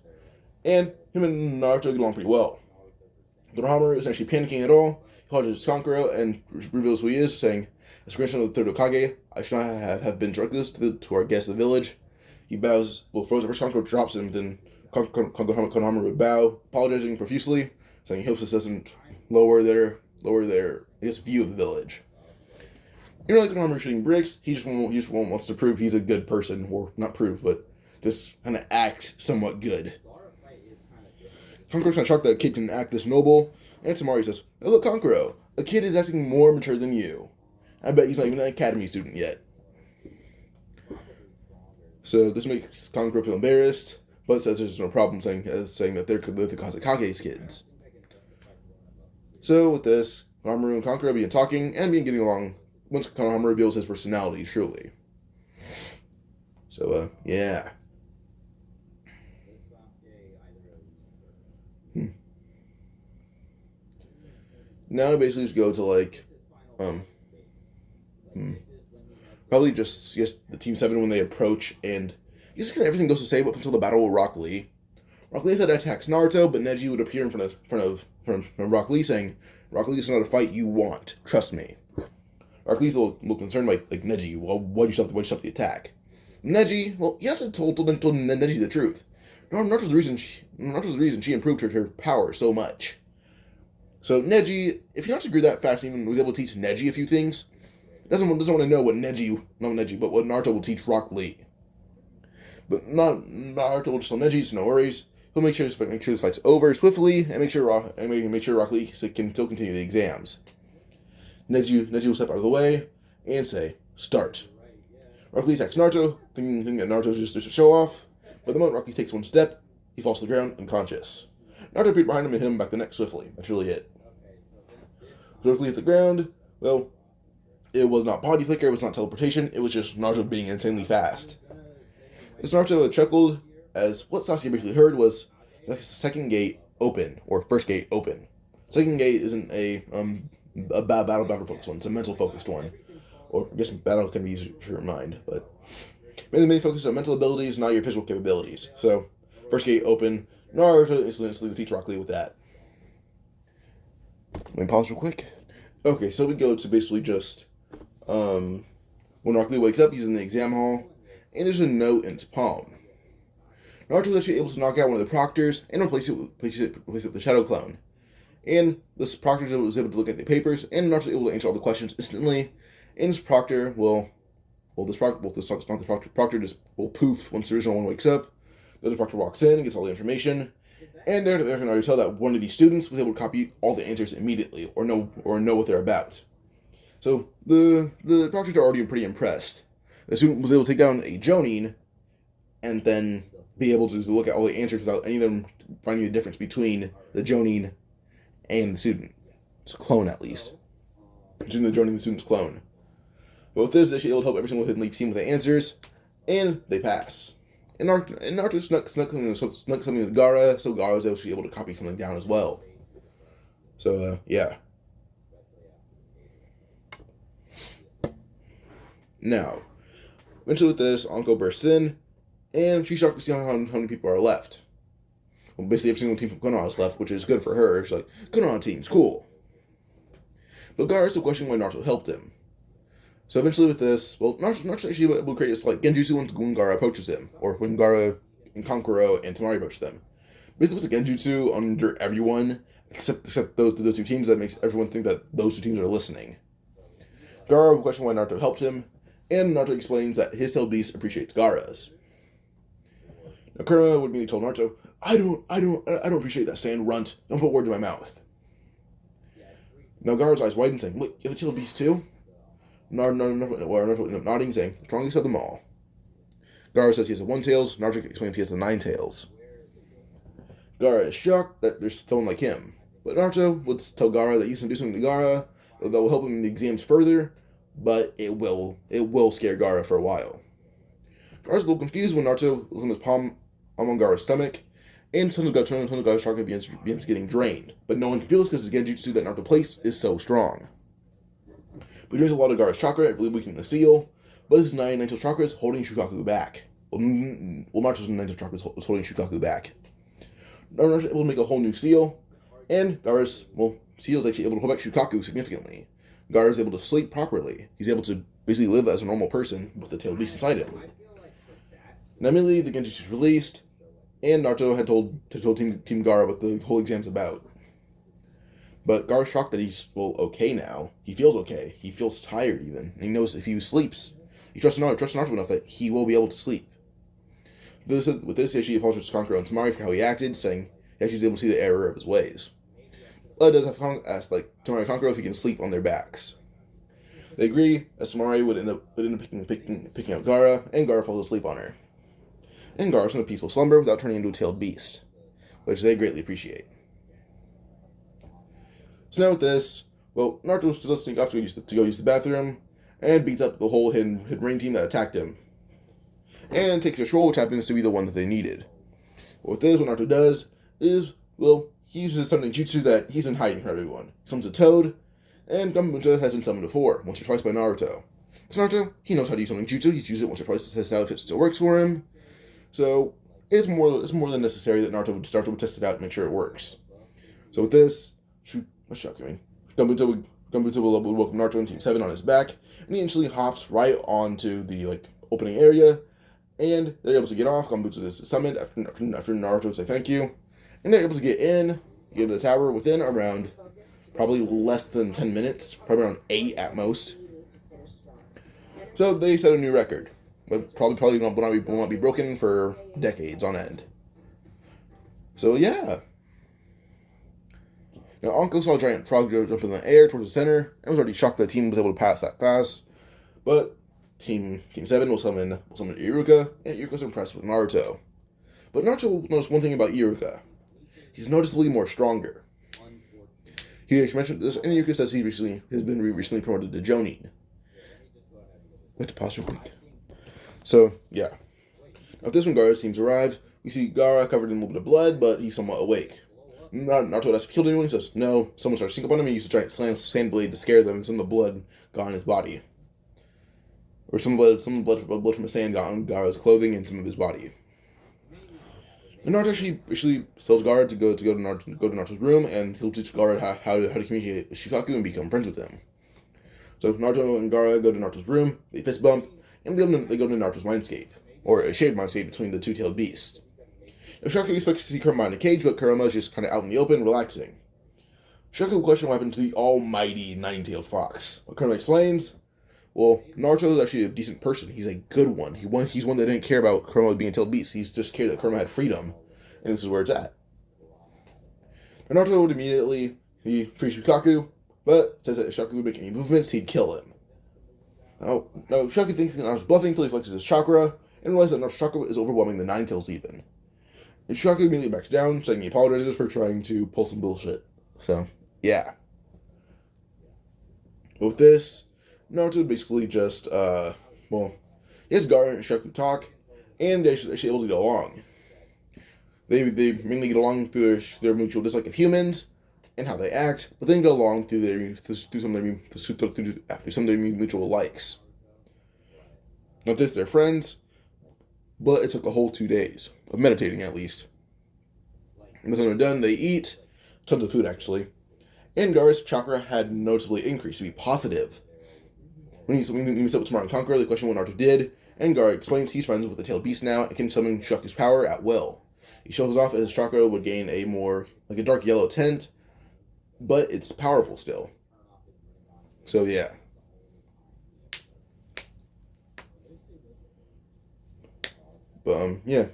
and him and Naruto get along pretty well. Konohamaru isn't actually panicking at all. He apologizes to Kankuro and reveals who he is, saying, as grandson of the third Hokage, I should not have been drugless to our guests of the village. He bows, first Kankuro drops him, then Konohamaru would bow, apologizing profusely, saying he hopes this doesn't lower their view of the village. Konohamaru shooting bricks, he just wants to prove he's a good person, or not prove, but just kind of act somewhat good. Kankuro's kind of shocked that a kid can act this noble, and Tamari says, "Oh look, Kankuro, a kid is acting more mature than you. I bet he's not even an academy student yet." So this makes Kankuro feel embarrassed, but says there's no problem, saying that they're the Kazekage's kids. So with this, Konohamaru and Kankuro begin talking and begin getting along once Konohamaru reveals his personality truly. So yeah. Now I basically just go to probably just the Team 7 when they approach, and I guess kind of everything goes the same up until the battle with Rock Lee. Rock Lee said attacks Naruto, but Neji would appear in front of Rock Lee, saying, "Rock Lee, is not a fight you want. Trust me." Rock Lee's a little concerned by Neji. Well, why'd you stop the attack? Neji, well, he actually told Neji the truth. Naruto's the reason she improved her power so much. So Neji, if he not to grew that fast, even was able to teach Neji a few things, doesn't want to know what what Naruto will teach Rock Lee. But Naruto will just tell Neji, so no worries. He'll make sure this fight's over swiftly, and make sure Rock Lee can still continue the exams. Neji will step out of the way and say, "Start." Rock Lee attacks Naruto, thinking that Naruto's just a show off. But the moment Rock Lee takes one step, he falls to the ground unconscious. Naruto appeared behind him and hit him back the neck swiftly. That's really it. Rock Lee hit the ground. Well, it was not body flicker, it was not teleportation, it was just Naruto being insanely fast. As Naruto had chuckled, as what Sasuke basically heard was the second gate open, or first gate open. Second gate isn't a battle focused one, it's a mental focused one. Or I guess battle can be easier to remind, but mainly the main focus on mental abilities, not your physical capabilities. So, first gate open, Naruto instantly defeats Rock Lee with that. Let me pause real quick. Okay, so we go to basically just when Rock Lee wakes up, he's in the exam hall, and there's a note in his palm. Naruto was actually able to knock out one of the proctors and replace it with the Shadow Clone. And this proctor was able to look at the papers, and Naruto was able to answer all the questions instantly. And this proctor proctor just will poof once the original one wakes up. The other proctor walks in, gets all the information, and they can already tell that one of these students was able to copy all the answers immediately, or know what they're about. So the doctors are already pretty impressed. The student was able to take down a Jonin and then be able to look at all the answers without any of them finding the difference between the Jonin and the student. It's a clone, at least. Between the Jonin and the student's clone. But with this, they're able to help every single Hidden Leaf team with the answers, and they pass. And Naruto snuck something to Gaara, so Gaara was actually able to copy something down as well. So, yeah. Now, eventually with this, Anko bursts in, and she's shocked to see how many people are left. Well, basically every single team from Konoha is left, which is good for her. She's like, Konoha team's cool. But Gaara still questioning why Naruto helped him. So eventually with this, well, Naruto actually will create this like genjutsu when Gaara approaches him, or when Gaara and Kankuro and Temari approach them. Basically it's a genjutsu under everyone, except those two teams that makes everyone think that those two teams are listening. Gaara will question why Naruto helped him, and Naruto explains that his tailed beast appreciates Gaara's. Now Kurama would immediately tell Naruto, I don't appreciate that, sand runt. Don't put words in my mouth. Now Gaara's eyes widen, saying, "Look, you have a tailed beast too?" Naruto nodding, saying, "The strongest of them all." Gaara says he has the 1 tails. Naruto explains he has the 9 tails. Gaara is shocked that there's someone like him, but Naruto would tell Gaara that he's going to do something to Gaara that will help him in the exams further, but it will scare Gaara for a while. Gaara's a little confused when Naruto is on his palm on Gaara's stomach, and tons of Gaara's chakra begins getting drained. But no one can feel this because the genjutsu that Naruto placed is so strong. But he drains a lot of Gaara's chakra, really weakening the seal, but his 9 tailed chakra is holding Shukaku back. Well, Naruto's 9 tailed chakra is holding Shukaku back. Naruto's able to make a whole new seal, and Gaara's, seal is actually able to hold back Shukaku significantly. Gaara's able to sleep properly. He's able to basically live as a normal person with the tailed beast inside him. Now immediately the genjutsu is released, and Naruto had told Team Gaara what the whole exam's about. But Gaara's shocked that he's, okay now. He feels okay. He feels tired even. And he knows if he sleeps, he trusts Naruto enough that he will be able to sleep. With this, he actually apologizes to Kankuro and Temari for how he acted, saying he actually was able to see the error of his ways. But does have asked Temari and Kankuro if he can sleep on their backs. They agree, as Temari would end up picking out Gaara, and Gaara falls asleep on her. And Gaara's in a peaceful slumber without turning into a tailed beast, which they greatly appreciate. So now with this, Naruto still sneak off to go use the bathroom, and beats up the whole hidden rain team that attacked him. And takes their scroll, which happens to be the one that they needed. With this, what Naruto does is, he uses something jutsu that he's been hiding from everyone. He summons a toad, and Gamabunta has been summoned before, once or twice by Naruto. Because Naruto, he knows how to use something jutsu, he's used it once or twice to test out if it still works for him. So, it's more than necessary that Naruto would test it out and make sure it works. So with this, Gamabunta will welcome Naruto and Team 7 on his back, and he instantly hops right onto the opening area, and they're able to get off. Gamabunta is summoned after Naruto say thank you, and they're able to get into the tower within around probably less than 10 minutes, probably around 8 at most. So they set a new record, but probably will not be broken for decades on end. So yeah. Now, Anko saw a giant frog jump in the air towards the center, and was already shocked that the team was able to pass that fast. But Team 7 will summon Iruka, and Iruka's impressed with Naruto. But Naruto noticed one thing about Iruka. He's noticeably more stronger. He actually mentioned this, and Iruka says he has been recently promoted to Jonin. Let the pause real quick. So, yeah. Now, if this one Gaara's teams arrive, we see Gaara covered in a little bit of blood, but he's somewhat awake. Naruto asks if he killed anyone. He says, no. Someone starts to sneak up on him and uses a giant sand blade to scare them, and some of the blood got on his body. Or some blood from the sand got on Gaara's clothing and some of his body. And Naruto actually tells Gaara to go to Naruto's room, and he'll teach Gaara how to communicate with Shukaku and become friends with him. So Naruto and Gaara go to Naruto's room, they fist bump, and they go to Naruto's mindscape, or a shared mindscape between the two-tailed beasts. Now, Shukaku expects to see Kurama in a cage, but Kurama is just kind of out in the open, relaxing. Shukaku will question what happened to the almighty 9-tailed fox. What Kurama explains, Naruto is actually a decent person. He's a good one. He's one that didn't care about Kurama being a tailed beast. He's just cared that Kurama had freedom, and this is where it's at. Now, Naruto would immediately free Shukaku, but says that if Shaku would make any movements, he'd kill him. Now Shaku thinks that Naruto's bluffing until he flexes his chakra, and realizes that Naruto's chakra is overwhelming the Nine Tails even. And Shaku immediately backs down, saying he apologizes for trying to pull some bullshit. So, yeah. But with this, Naruto basically just, he has Gaara and Shaku talk, and they're actually able to get along. They mainly get along through their mutual dislike of humans and how they act, but then get along through some of their mutual likes. Not this, they're friends, but it took a whole 2 days of meditating at least. And when they're done, they eat tons of food actually, and Gaara's chakra had noticeably increased to be positive. When he met with Tomorrow and Conqueror, they question what Naruto did, and Gaara explains he's friends with the Tailed Beast now and can summon Shaku's power at will. He shows off as his chakra would gain a more, like a dark yellow tint, but it's powerful still. So yeah. But yeah.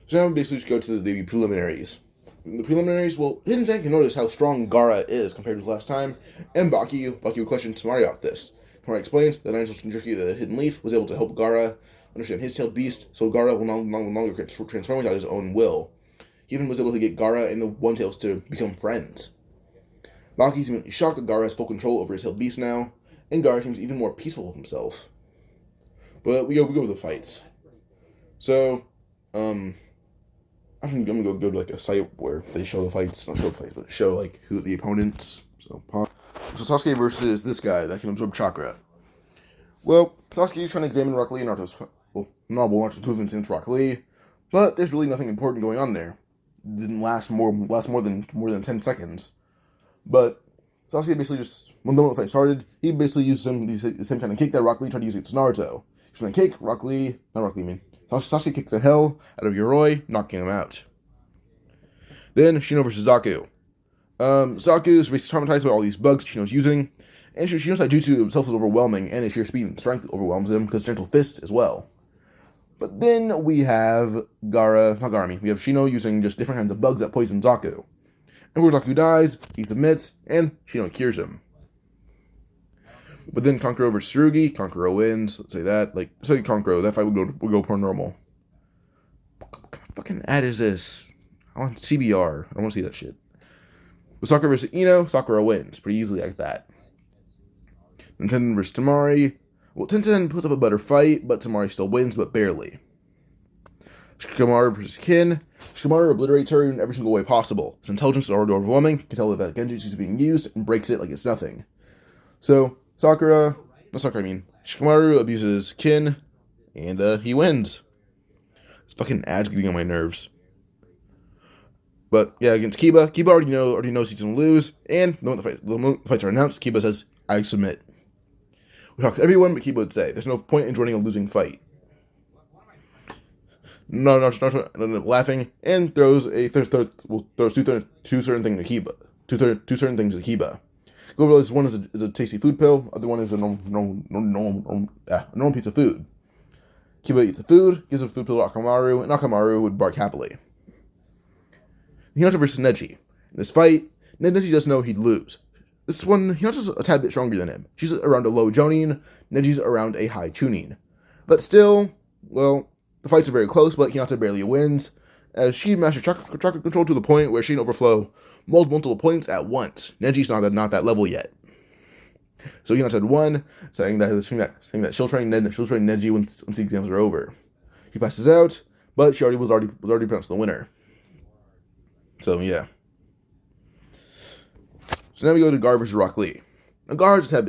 So now we basically just go to the preliminaries. The preliminaries, well, Jay-Sensei can notice how strong Gaara is compared to last time, and Baki would question Temari about this. Temari explains that Nine Tails Jinchuriki, the Hidden Leaf, was able to help Gaara understand his tailed beast, so Gaara will no longer transform without his own will. He even was able to get Gaara and the One Tails to become friends. Baki seems shocked that Gaara has full control over his tailed beast now, and Gaara seems even more peaceful with himself. But we go with the fights. So, I'm gonna go to like a site where they show the fights, not show the fights, but show like who the opponents. So Sasuke versus this guy that can absorb chakra. Well, Sasuke is trying to examine Rock Lee and Naruto's Naruto's movements into Rock Lee, but there's really nothing important going on there. It didn't last more than 10 seconds. But Sasuke basically just, when the fight started, he basically used the same kind of kick that Rock Lee tried to use against Naruto. He's trying to kick Sasuke kicks the hell out of Yoroi, knocking him out. Then Shino versus Zaku. Zaku is basically traumatized by all these bugs Shino's using, and Shino's jutsu himself is overwhelming, and his sheer speed and strength overwhelms him because Gentle Fist as well. But then we have we have Shino using just different kinds of bugs that poison Zaku. And where Zaku dies, he submits, and Shino cures him. But then Kankuro versus Tsurugi, Kankuro wins, let's say that. Say Kankuro, that fight would go per normal. What kind of fucking ad is this? I want CBR, I don't want to see that shit. With Sakura versus Ino, Sakura wins, pretty easily like that. Then Tenten versus Temari. Well, Tenten puts up a better fight, but Temari still wins, but barely. Shikamaru versus Kin. Shikamaru obliterates her in every single way possible. His intelligence is already overwhelming, can tell that Genjutsu is being used, and breaks it like it's nothing. So, Shikamaru abuses Kin, and he wins. This fucking ad's getting on my nerves. But yeah, against Kiba already knows he's gonna lose, and the moment the fights are announced, Kiba says, "I submit." We talk to everyone, but Kiba would say, "There's no point in joining a losing fight." No, laughing, and throws two certain things to Kiba. Two certain things to Kiba. Go realize one is a tasty food pill, other one is a normal piece of food. Kiba eats the food, gives the food pill to Akamaru, and Akamaru would bark happily. Hinata versus Neji. In this fight, Neji doesn't know he'd lose. This one, Hinata's a tad bit stronger than him. She's around a low Jonin, Neji's around a high Chunin. But still, well, the fights are very close, but Hinata barely wins, as she masters chakra control to the point where she can overflow multiple points at once. Neji's not that level yet. So Hinata had won, saying that she'll train Neji once the exams are over. He passes out, but she was already pronounced the winner. So yeah. So now we go to Gaara versus Rock Lee. Now Gaara's a tad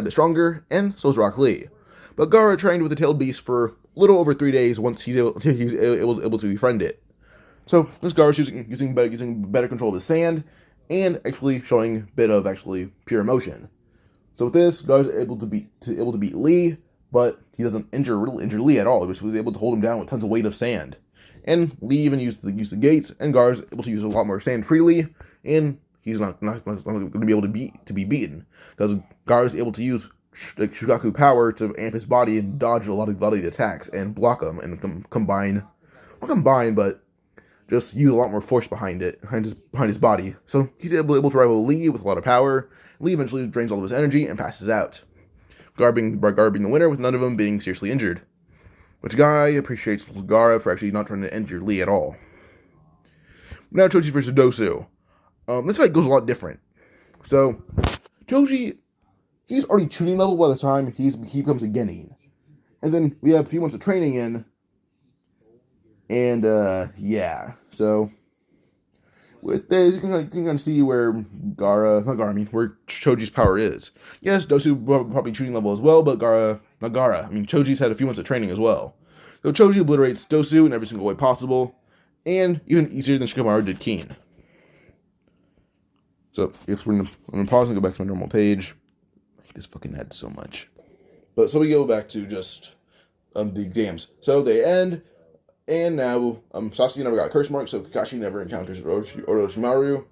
bit stronger, and so is Rock Lee. But Gaara trained with the tailed beast for a little over 3 days once he was able to befriend it. So this Gaara's using better control of his sand, and actually showing a bit of pure emotion. So with this, Gaara's able to beat Lee, but he doesn't injure Lee at all. He was able to hold him down with tons of weight of sand. And Lee even used the gates, and Gaara's able to use a lot more sand freely, and he's not going to be able to be beaten, because Gaara's able to use Shugaku power to amp his body and dodge a lot of the attacks and block them and combine, but just use a lot more force behind his body. So he's able to rival Lee with a lot of power. Lee eventually drains all of his energy and passes out. Gaara being the winner, with none of them being seriously injured. Which Guy appreciates Gaara for actually not trying to injure Lee at all. Now Choji versus Dosu. This fight goes a lot different. So Choji, he's already tuning level by the time he becomes a Genin. And then we have a few months of training in. And, yeah. So, with this, you can kind of see where where Choji's power is. Yes, Dosu probably tuning level as well, but Choji's had a few months of training as well. So Choji obliterates Dosu in every single way possible, and even easier than Shikamaru did Keen. So, I guess I'm going to pause and go back to my normal page. I hate this fucking ad so much. But, so we go back to just the exams. So, they end, and now Sasuke never got a curse mark, so Kakashi never encounters Orochimaru.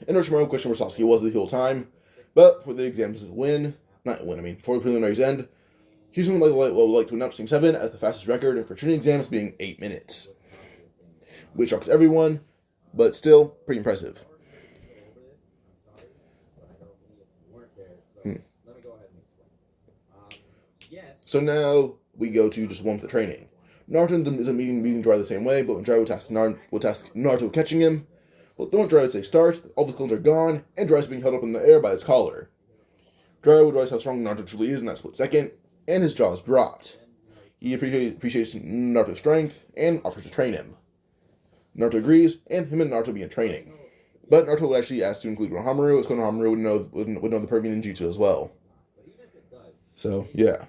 And Orochimaru questioned where Sasuke was the whole time. But, for the exams before the preliminaries end, Houston would like to announce Team 7 as the fastest record for training exams being 8 minutes. Which shocks everyone, but still pretty impressive. So now we go to just one for the training. Naruto isn't meeting Jiraiya the same way, but when Jiraiya will task Naruto catching him, well, the moment Jiraiya would say start, all the clones are gone, and Jiraiya's being held up in the air by his collar. Jiraiya would realize how strong Naruto truly is in that split second, and his jaw is dropped. He appreciates Naruto's strength, and offers to train him. Naruto agrees, and him and Naruto begin training. But Naruto would actually ask to include Konohamaru, as Konohamaru would know the perfect ninjutsu as well. So, yeah.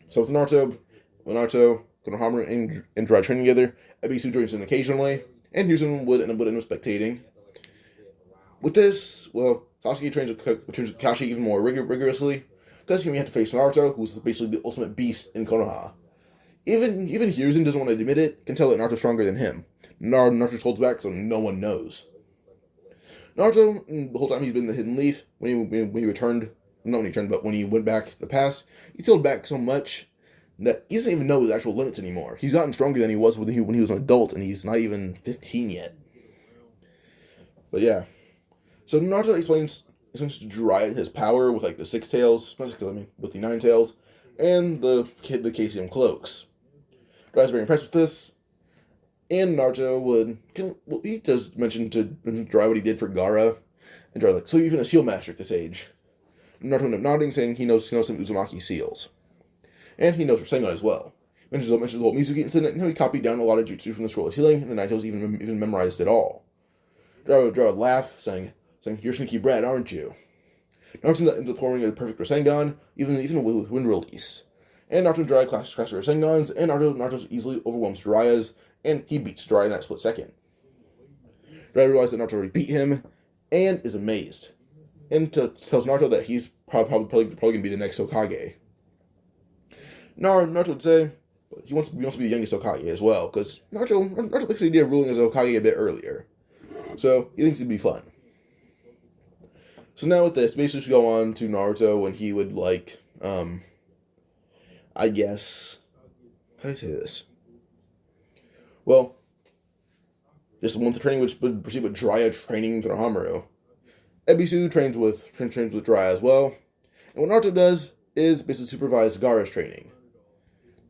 So with Naruto, Konohamaru, and Jiraiya training together, Ebisu joins in occasionally, and Houston would end up spectating. With this, well, Sasuke trains with Kakashi even more rigorously, because he had to face Naruto, who's basically the ultimate beast in Konoha. Even Hiruzen doesn't want to admit it, can tell that Naruto's stronger than him. Naruto holds back, so no one knows. Naruto, the whole time he's been in the Hidden Leaf, when he returned, not when he returned, but when he went back to the past, he's held back so much that he doesn't even know his actual limits anymore. He's gotten stronger than he was when he was an adult, and he's not even 15 yet. But yeah. So Naruto explains to Jiraiya his power with like the 6 tails, with the 9 tails, and the KCM cloaks. Jiraiya's very impressed with this, and Naruto he does mention to Jiraiya what he did for Gaara, and Jiraiya's like, so you're even a seal master at this age. Naruto ended up nodding, saying he knows some Uzumaki seals. And he knows Rasengan as well. Mentions the whole Mizuki incident, and how he copied down a lot of jutsu from the Scroll of Healing, and the Nine Tails even memorized it all. Jiraiya would laugh, saying, you're sneaky brat, aren't you? Naruto ends up forming a perfect Rasengan, even with Wind Release. And Naruto and Jiraiya clash their Rasengans, and Naruto easily overwhelms Jiraiya's, and he beats Jiraiya in that split second. Jiraiya realizes that Naruto already beat him, and is amazed. And tells Naruto that he's probably going to be the next Hokage. Naruto would say he wants to be the youngest Hokage as well, because Naruto likes the idea of ruling as a Hokage a bit earlier. So he thinks it'd be fun. So now with this, basically go on to Naruto when he would I guess, how do I say this? Well, just one of the training which would proceed with Jiraiya training Konohamaru. Ebisu trains with Jiraiya as well. And what Naruto does is basically supervise Gaara's training.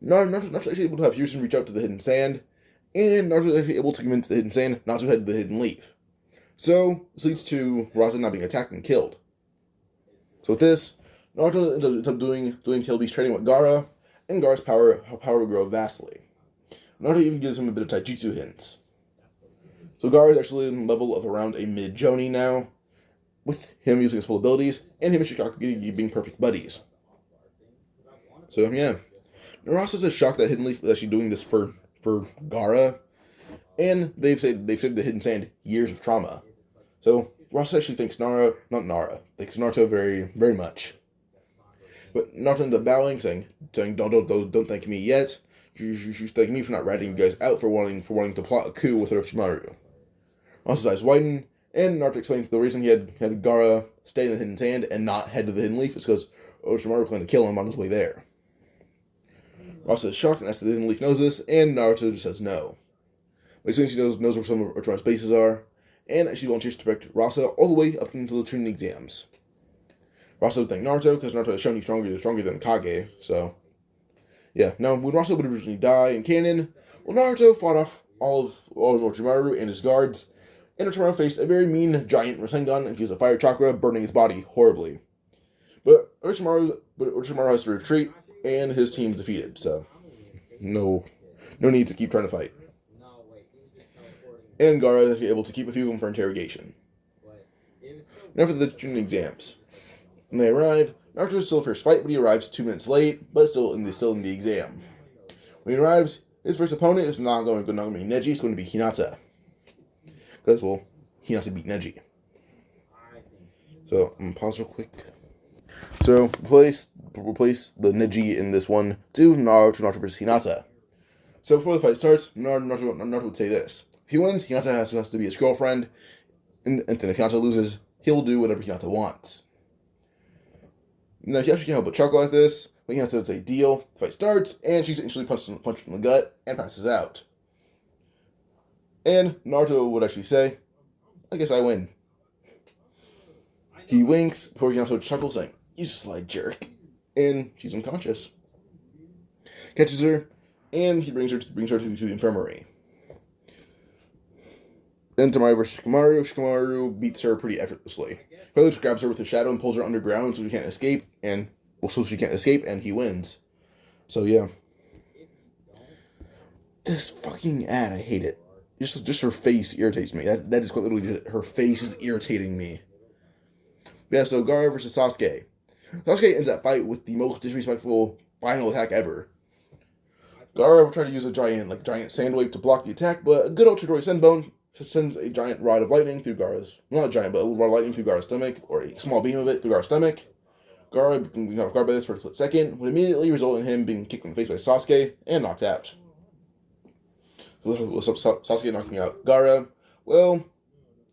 Naruto's actually able to have Hiruzen reach out to the Hidden Sand, and Naruto's actually able to convince the Hidden Sand not to head to the Hidden Leaf. So, this leads to Rasen not being attacked and killed. So with this, Naruto ends up doing Tail Beast training with Gaara, and Gaara's power will grow vastly. Naruto even gives him a bit of taijutsu hints. So Gaara is actually in the level of around a mid-Jonin now, with him using his full abilities, and him and Shikakugiri being perfect buddies. So yeah. Naruto is shocked that Hidden Leaf is actually doing this for Gaara, and they've saved the Hidden Sand years of trauma. So Ross actually thinks thanks Naruto very, very much. But Naruto ends up bowing, saying, don't thank me yet. You should thank me for not ratting you guys out for wanting to plot a coup with Orochimaru. Ross's eyes widen, and Naruto explains the reason he had Gaara stay in the Hidden Sand and not head to the Hidden Leaf is because Orochimaru planned to kill him on his way there. Rasa is shocked and asks if the Leaf knows this, and Naruto just says no. But as soon as she knows where some of Orochimaru's bases are, and she volunteers to protect Rasa all the way up until the training exams. Rasa would thank Naruto, because Naruto has shown he's stronger than Kage, so... Yeah, now, when Rasa would originally die in canon, well, Naruto fought off all of Orochimaru and his guards, and Orochimaru faced a very mean giant Rasengan infused with fire chakra, burning his body horribly. But Orochimaru has to retreat, and his team is defeated, so no need to keep trying to fight. And Gaara is able to keep a few of them for interrogation. Now for the training exams. When they arrive, Naruto is still first fight, but he arrives 2 minutes late, but still in the exam. When he arrives, his first opponent is not going to be Neji, it's going to be Hinata. Because, well, Hinata beat Neji. So, I'm going to pause real quick. So, replace the Neji in this one to Naruto versus Hinata. So, before the fight starts, Naruto would say this. If he wins, Hinata has to be his girlfriend, and then if Hinata loses, he'll do whatever Hinata wants. Now, he actually can't help but chuckle at this, but Hinata would say deal. The fight starts, and she's instantly punched in the gut and passes out. And Naruto would actually say, I guess I win. He winks before Hinata would chuckle, saying, you sly jerk. And she's unconscious. Catches her, and he brings her to the infirmary. Then Tamari versus Shikamaru. Shikamaru beats her pretty effortlessly. He just grabs her with his shadow and pulls her underground so she can't escape, and he wins. So yeah. This fucking ad, I hate it. Just her face irritates me. That is quite literally just, her face is irritating me. Yeah, so Gaara versus Sasuke. Sasuke ends that fight with the most disrespectful final attack ever. Gaara will try to use a giant sand wave to block the attack, but a good old Chidori Senbone sends a giant rod of lightning through Gaara's... Not giant, but a rod of lightning through Gaara's stomach, or a small beam of it through Gaara's stomach. Gaara, being caught off guard by this for a split second, would immediately result in him being kicked in the face by Sasuke and knocked out. Sasuke knocking out Gaara. Well,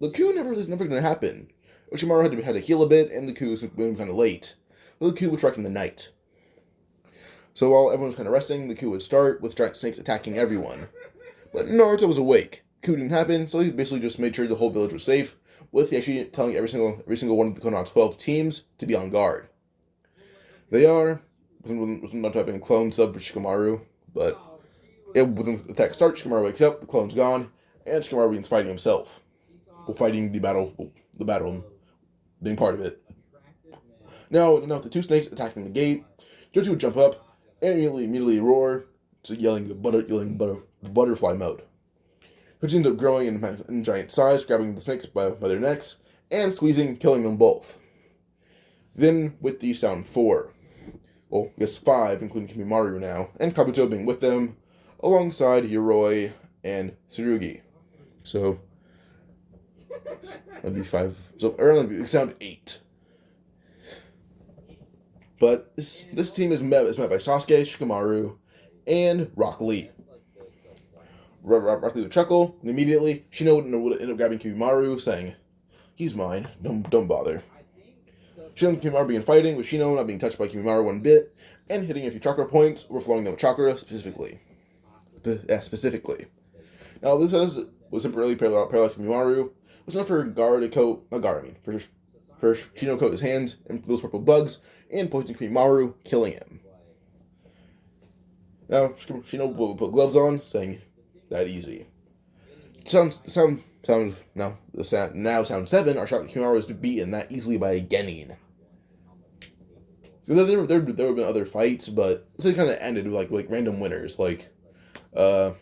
the coup is never going to happen. Orochimaru had to heal a bit, and the coup was kind of late. The coup would strike in the night. So while everyone was kind of resting, the coup would start, with giant snakes attacking everyone. But Naruto was awake. Coup didn't happen, so he basically just made sure the whole village was safe, with actually telling every single one of the Konoha 12 teams to be on guard. They are, with not having a clone sub for Shikamaru, but when the attack starts, Shikamaru wakes up, the clone's gone, and Shikamaru begins fighting himself. Well, fighting the battle, being part of it. Now with the two snakes attacking the gate, Joji would jump up and immediately roar, so yelling butterfly mode. Which ends up growing in giant size, grabbing the snakes by their necks, and squeezing, killing them both. Then, with the sound 4, well, I guess 5, including Kimimaru now, and Kabuto being with them, alongside Yoroi and Tsurugi. So, that'd be 5. So, early, sound 8. But this team is met by Sasuke, Shikamaru, and Rock Lee. Rock Lee would chuckle, and immediately Shino would end up grabbing Kimimaru, saying, he's mine, don't bother. Shino and Kimimaru begin fighting, with Shino not being touched by Kimimaru one bit, and hitting a few chakra points, overflowing them with chakra specifically. Now, this was temporarily paralyzed Kimimaru. It was enough for Gaara to coat, for Shino to coat his hands and those purple bugs, and poison Kimimaru, killing him. Now, Shino will put gloves on, saying, that easy. Sound 7 are shocked that Kimimaru was beaten that easily by a Genin. So there have been other fights, but this kind of ended with like random winners. I'll go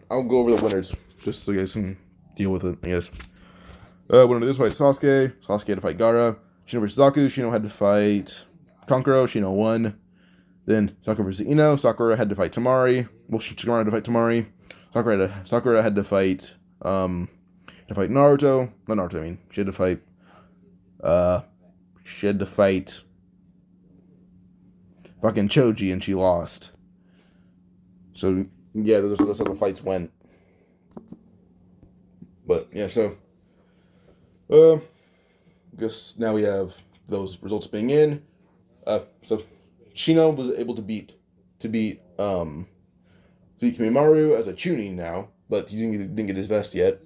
over the winners just so you guys can deal with it, I guess. Winner of this fight, Sasuke. Sasuke had to fight Gaara. Shino versus Zaku. Shino had to fight Kankuro. Shino won. Then Sakura versus Ino. Sakura had to fight Tamari. Well, Shikamaru had to fight Tamari. Sakura had to fight Naruto. Not Naruto, I mean. She had to fight fucking Choji, and she lost. So, yeah, that's how the fights went. But, yeah, so, I guess now we have those results being in. So, Shino was able to beat to beat Kimimaru as a Chunin now, but he didn't get his vest yet.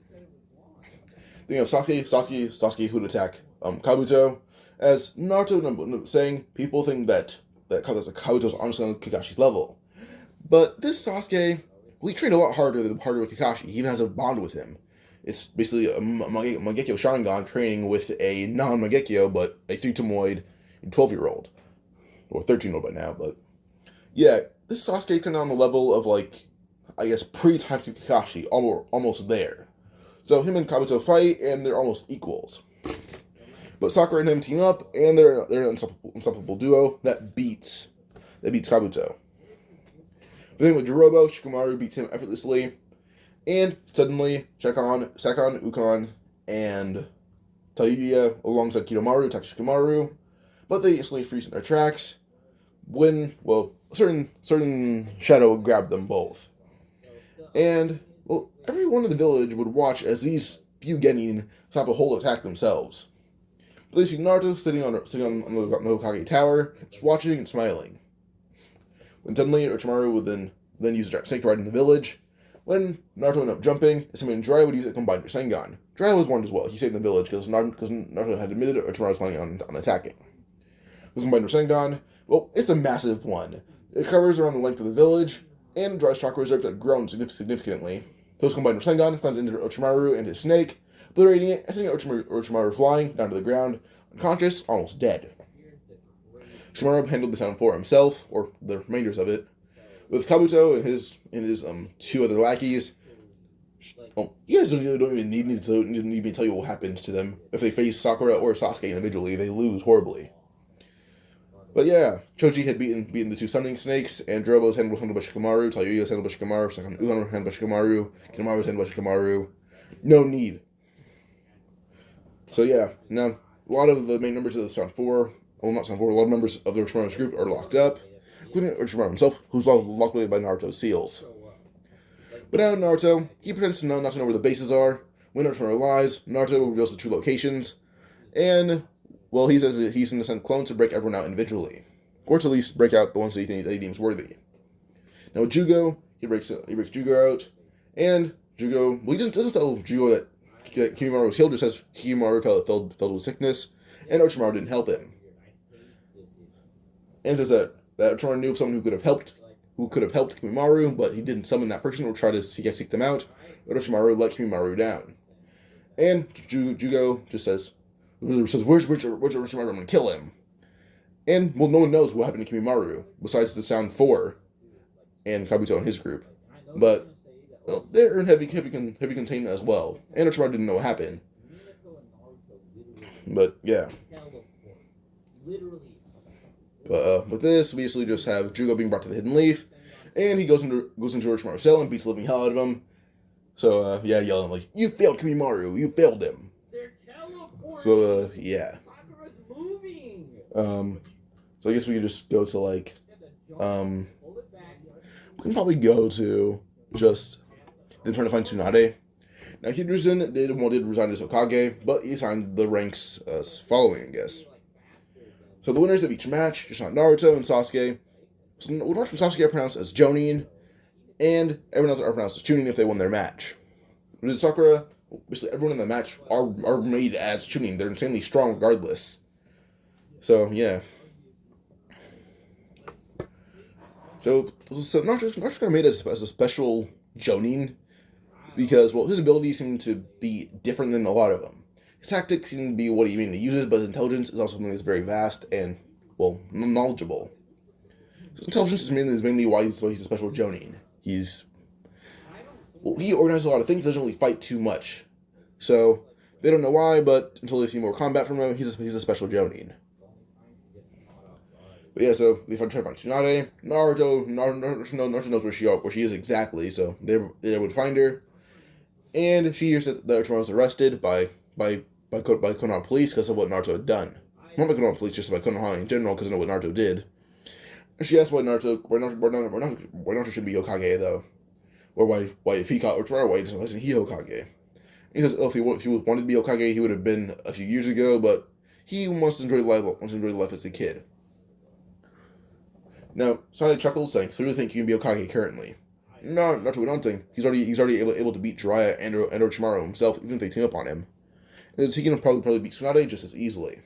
Then you have Sasuke who'd attack Kabuto, as Naruto saying people think that Kabuto's honestly on Kakashi's level. But this Sasuke, well, he trained a lot harder with Kakashi. He even has a bond with him. It's basically a Mangekyo Sharingan training with a non-Mangekyo, but a 3-tomoid 12-year-old. Or 13-year-old by now, but... Yeah, this Sasuke kind of on the level of, like, I guess, pre-Time Kakashi, almost there. So him and Kabuto fight, and they're almost equals. But Sakura and him team up, and they're an unstoppable duo that beats Kabuto. But then with Jirobo, Shikamaru beats him effortlessly, and suddenly Sakon, Ukon, and Tayuya alongside Kidomaru attack Shikamaru, but they instantly freeze in their tracks when, well, a certain shadow grabbed them both. And, well, everyone in the village would watch as these few Genin stop a whole attack themselves. But they see Naruto sitting on the Hokage Tower, just watching and smiling. When suddenly Orochimaru would then use a snake to ride in the village. When Naruto ended up jumping, someone Jiraiya would use a combined Rasengan. Jiraiya was warned as well. He saved the village because Naruto had admitted Orochimaru was planning on attacking. With combined Rasengan, well, it's a massive one. It covers around the length of the village, and Jiraiya's chakra reserves had grown significantly. Those combined Rasengan stunned into Orochimaru and his snake, obliterating it and sending Orochimaru flying down to the ground, unconscious, almost dead. Shikamaru handled the sound for himself, or the remainders of it, with Kabuto and his two other lackeys. Well, you guys don't even need me to tell you what happens to them. If they face Sakura or Sasuke individually, they lose horribly. But yeah, Choji had beaten the two summoning snakes, and Jirobo was handled by Shikamaru, Tayuya was handled by Shikamaru, Sakon Uhan was handled by Shikamaru, Kidomaru was handled by Shikamaru. No need. So yeah, now, a lot of the main members of the a lot of members of the Orochimaru's group are locked up, including Orochimaru himself, who's locked away by Naruto's seals. But now Naruto, he pretends not to know where the bases are. When Orochimaru lies, Naruto reveals the true locations, and, well, he says that he's going to send clones to break everyone out individually, or to at least break out the ones that he deems worthy. Now with Jugo, he breaks Jugo out, and Jugo, well, he doesn't tell Jugo that Kiyomaru was healed, just says Kiyomaru fell with sickness, and Orochimaru didn't help him. And says that Orochimaru knew of someone who could have helped Kiyomaru, but he didn't summon that person or try to seek them out. Orochimaru let Kiyomaru down. And Jugo just says, where's Orochimaru? I'm going to kill him. And, well, no one knows what happened to Kiyomaru, besides the Sound 4 and Kabuto and his group. But, well, they're in heavy containment as well. And Orochimaru didn't know what happened. But, yeah. But with this, we basically just have Jugo being brought to the Hidden Leaf, and he goes into Orochimaru's cell and beats the living hell out of him. So, yeah, yelling like, "You failed Kiyomaru! You failed him!" They're teleporting! So, yeah. Sakura's moving! So I guess we could just go to, like, we can probably go to just them trying to find Tsunade. Now, Hiruzen did resign as Hokage, but he signed the ranks as following, I guess. So the winners of each match, just not Naruto and Sasuke. So Naruto and Sasuke are pronounced as Jonin, and everyone else are pronounced as Chunin if they won their match. With Sakura, basically everyone in the match are made as Chunin. They're insanely strong regardless. So, yeah. So Naruto's kind of made as a special Jonin, because, well, his abilities seem to be different than a lot of them. His tactics seem to be what he mainly uses, but his intelligence is also something that's very vast and, well, knowledgeable. So intelligence is mainly why he's a special Jonin. He organizes a lot of things, doesn't really fight too much. So, they don't know why, but until they see more combat from him, he's a special Jonin. But yeah, so they try to find Tsunade. Naruto knows where she is exactly, so they would find her. And she hears that Orochimaru was arrested by Konoha police because of what Naruto had done. Not by Konoha police, just by Konoha in general because of what Naruto did. And she asked why Naruto should be Hokage though, or why if he caught Orochimaru, why isn't he Hokage? And he says, if he wanted to be Hokage, he would have been a few years ago, but he wants to enjoy life as a kid. Now, Tsunade chuckles, saying, "So you really think you can be Hokage currently?" No, not to daunting. He's already able to beat Jiraiya and Orochimaru himself, even if they team up on him. And he can probably beat Tsunade just as easily.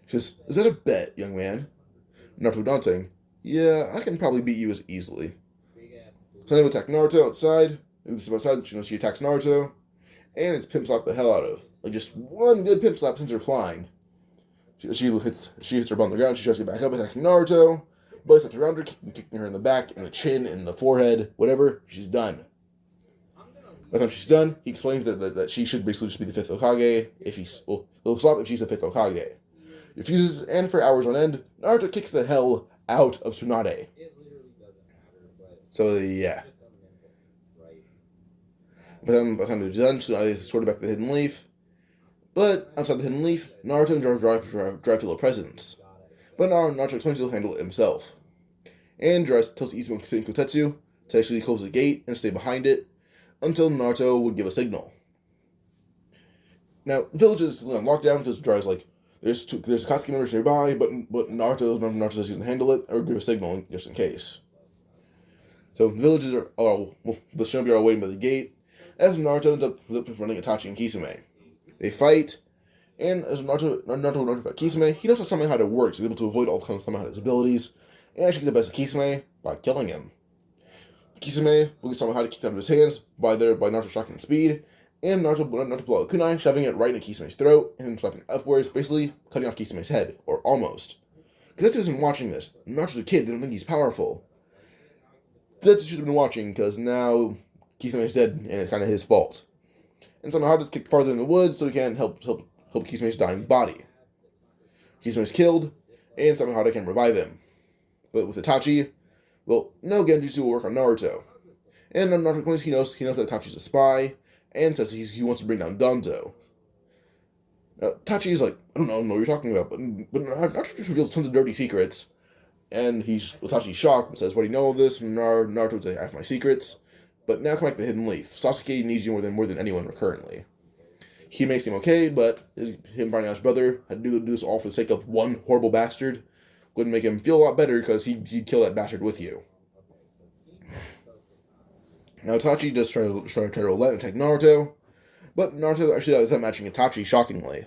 She says, "Is that a bet, young man?" Not too daunting. "Yeah, I can probably beat you as easily." Tsunade will attack Naruto outside. This is outside. She attacks Naruto, and it's pimp slap the hell out of. Like just one good pimp slap sends her flying. She hits her bum on the ground. She tries to get back up, attacking Naruto. Both slaps around her, kicking her in the back, in the chin, in the forehead, whatever. She's done. By the time she's done, he explains that she should basically just be the fifth Hokage. He'll stop if she's the fifth Hokage. He refuses, and for hours on end, Naruto kicks the hell out of Tsunade. So yeah. By the time they're done, Tsunade is escorted back to the Hidden Leaf. But outside the Hidden Leaf, Naruto and Jiraiya drive feel a presence. But Naruto explains he'll handle it himself. And Jiraiya tells Izumo and Kotetsu to actually close the gate and stay behind it until Naruto would give a signal. Now, the village is still on lockdown because Jiraiya's like, there's Akatsuki members nearby, but Naruto says he can handle it or give a signal just in case. So the villagers the shinobi are waiting by the gate as Naruto ends up running Itachi and Kisame. They fight, and as Naruto about Kisame, he knows somehow how to work, so he's able to avoid all somehow his abilities, and actually get the best of Kisame by killing him. Kisame will get somehow to kick out of his hands by Naruto's shocking speed, and Naruto blow out a kunai, shoving it right into Kisame's throat, and then slapping upwards, basically cutting off Kisame's head, or almost. Because Tetsu isn't watching this. Naruto's a kid, they don't think he's powerful. Tetsu should have been watching, because now Kisame's dead, and it's kind of his fault. And somehow just kicked farther in the woods so he can't help Kisame's dying body. Kisame's killed, and somehow they can revive him. But with Itachi, well, no Genjutsu will work on Naruto. And Naruto claims he knows that Itachi's a spy, and says he wants to bring down Danzo. Now, Itachi's like, I don't know what you're talking about, but Naruto just revealed tons of dirty secrets. And Itachi's shocked, but says, "What do you know of this?" And Naruto says, "I have my secrets. But now come back to the Hidden Leaf. Sasuke needs you more than anyone currently." He may seem okay, but him finding out his brother had to do this all for the sake of one horrible bastard wouldn't make him feel a lot better because he'd kill that bastard with you. Now Itachi does try to relent and attack Naruto, but Naruto actually ends up matching Itachi shockingly.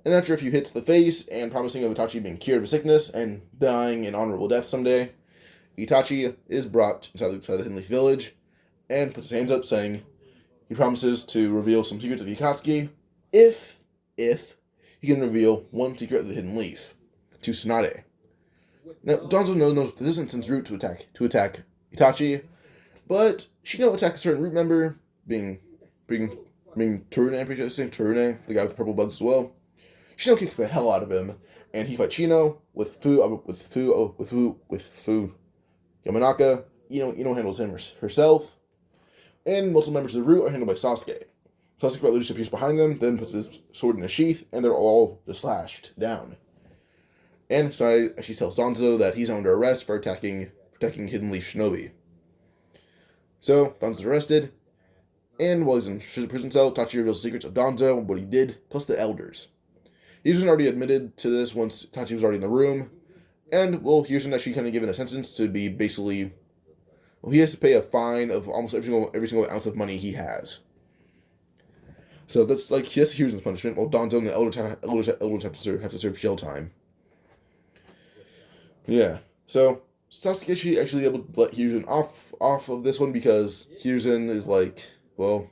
And after a few hits to the face and promising of Itachi being cured of a sickness and dying an honorable death someday, Itachi is brought inside the Hidden Leaf village and puts his hands up, saying he promises to reveal some secrets of the Akatsuki if he can reveal one secret of the Hidden Leaf to Tsunade. Now, Danzo knows this isn't Sen's route to attack Itachi, but she can attack a certain root member, being Tsurune, I'm pretty sure saying Tsurune, the guy with purple bugs as well. Shino kicks the hell out of him, and he fights Shino with Fu Yamanaka. Ino handles him herself. And multiple members of the root are handled by Sasuke. Sasuke quietly disappears behind them, then puts his sword in a sheath, and they're all just slashed down. And Tsunade actually tells Danzo that he's under arrest for protecting Hidden Leaf Shinobi. So, Danzo's arrested, and while he's in prison cell, Itachi reveals the secrets of Danzo and what he did, plus the elders. Hiruzen already admitted to this once Itachi was already in the room, and, well, Hiruzen actually kind of given a sentence to be basically... Well, he has to pay a fine of almost every single ounce of money he has. So that's like he has to hear his punishment, while Danzo and the elders have to serve jail time. Yeah. So Sasuke actually able to let Hiruzen off of this one because Hiruzen is like, well,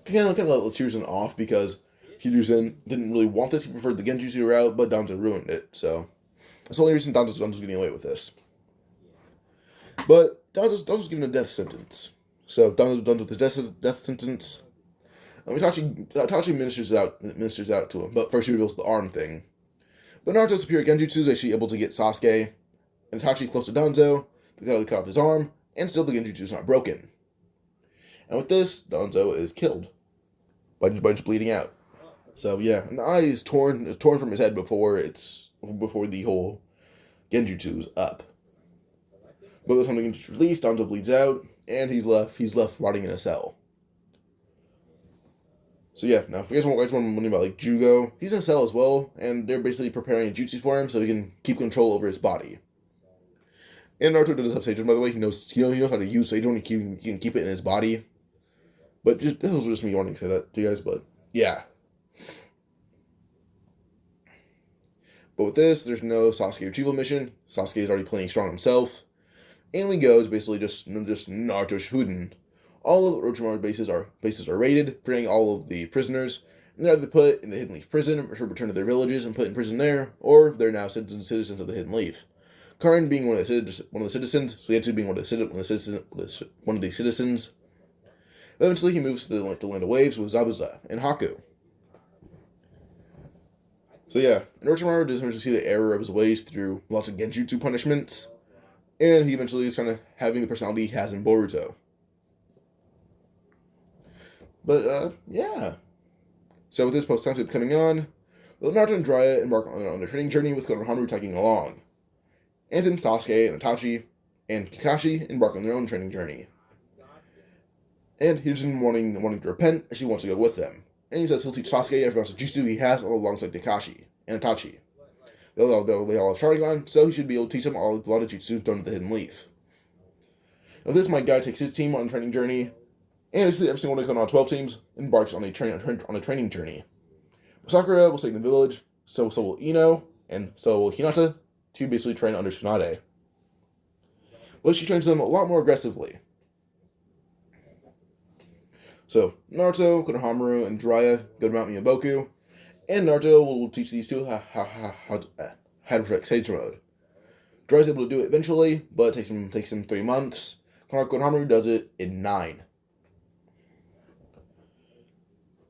kind of let Hiruzen off because Hiruzen didn't really want this. He preferred the Genjutsu route, but Danzo ruined it. So that's the only reason Danzo's getting away with this. But Danzo's given a death sentence. So Danzo with his death sentence. Itachi ministers out to him, but first he reveals the arm thing. But Naruto's superior Genjutsu is actually able to get Sasuke and Itachi close to Danzo, because he cut off his arm, and still the Genjutsu is not broken. And with this, Danzo is killed by just bleeding out. So yeah, and the eye is torn from his head before the whole Genjutsu is up. But by the time the Genjutsu is released, Danzo bleeds out, and he's left rotting in a cell. So yeah, now if you guys want wondering about like Jugo, he's in a cell as well, and they're basically preparing a jutsu for him so he can keep control over his body. And Naruto does have Sage, by the way. He knows how to use Sage. He can keep it in his body. But this was just me wanting to say that to you guys. But yeah. But with this, there's no Sasuke retrieval mission. Sasuke is already playing strong himself. And we go is basically just Naruto Shippuden. All of the Orochimaru bases are raided, freeing all of the prisoners. And they're either put in the Hidden Leaf prison, or return to their villages and put in prison there, or they're now citizens of the Hidden Leaf. Karin being one of the citizens, Suietsu being one of the citizens. Eventually, he moves to the Land of Waves with Zabuza and Haku. So yeah, and Orochimaru does eventually see the error of his ways through lots of genjutsu punishments, and he eventually is kind of having the personality he has in Boruto. But yeah. So with this post-time coming on, Naruto and Jiraiya embark on their training journey with Konohamaru tagging along. And then Sasuke and Itachi and Kakashi embark on their own training journey. And he's been wanting to repent, and she wants to go with them. And he says he'll teach Sasuke every ounce of jutsu he has alongside Kakashi and Itachi. They all have Sharingan, so he should be able to teach them a lot of jutsu done with the Hidden Leaf. Now this, my guy takes his team on a training journey, and every single one of the 12 teams embarks on a training journey. Sakura will stay in the village, so will Ino, and so will Hinata, to basically train under Tsunade. But she trains them a lot more aggressively. So, Naruto, Konohamaru, and Jiraiya go to Mount Miyaboku, and Naruto will teach these two how to perfect Sage Mode. Jiraiya's able to do it eventually, but it takes him 3 months. Konohamaru does it in 9.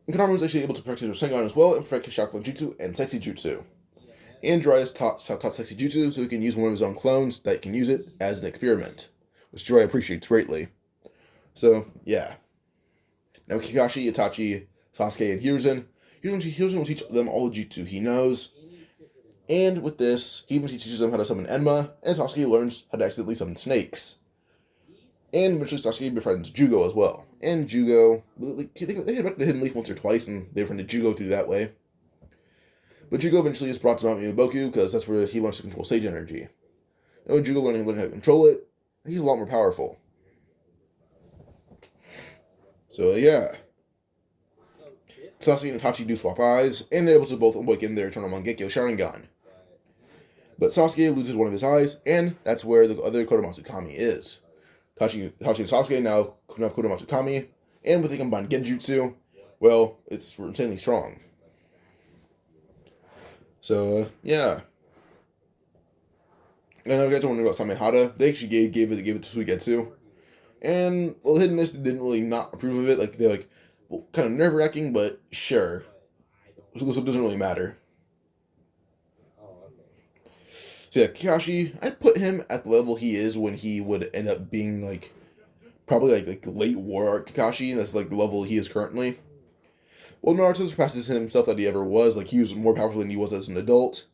And Konohamaru is actually able to practice Rasengan as well, and perfect his Shaolin Jutsu and Sexy Jutsu. And Jiraiya's taught Sexy Jutsu, so he can use one of his own clones that can use it as an experiment, which Jiraiya appreciates greatly. So, yeah. Now Kakashi, Itachi, Sasuke, and Hiruzen will teach them all the jutsu he knows. And with this, he even teaches them how to summon Enma, and Sasuke learns how to accidentally summon snakes. And eventually Sasuke befriends Jugo as well. And Jugo, they had wrecked the Hidden Leaf once or twice, and they befriended Jugo through that way. But Jugo eventually is brought to Mount Miyaboku, because that's where he learns to control Sage energy. And with Jugo learning how to control it, he's a lot more powerful. So yeah. Sasuke and Itachi do swap eyes, and they're able to both awaken their eternal Mangekyo Sharingan. But Sasuke loses one of his eyes, and that's where the other Kodomatsu Kami is. Itachi and Sasuke now have Kodomatsu Kami, and with the combined Genjutsu, well, it's insanely strong. So, yeah. And if you guys are wondering about Samehada, they actually gave it to Suigetsu. And, well, the Hidden Mist didn't really not approve of it. They're kind of nerve-wracking, but sure. So it doesn't really matter. So yeah, Kakashi, I'd put him at the level he is when he would end up being, probably late war arc Kakashi, and that's, the level he is currently. Well, Naruto surpasses himself that he ever was. He was more powerful than he was as an adult.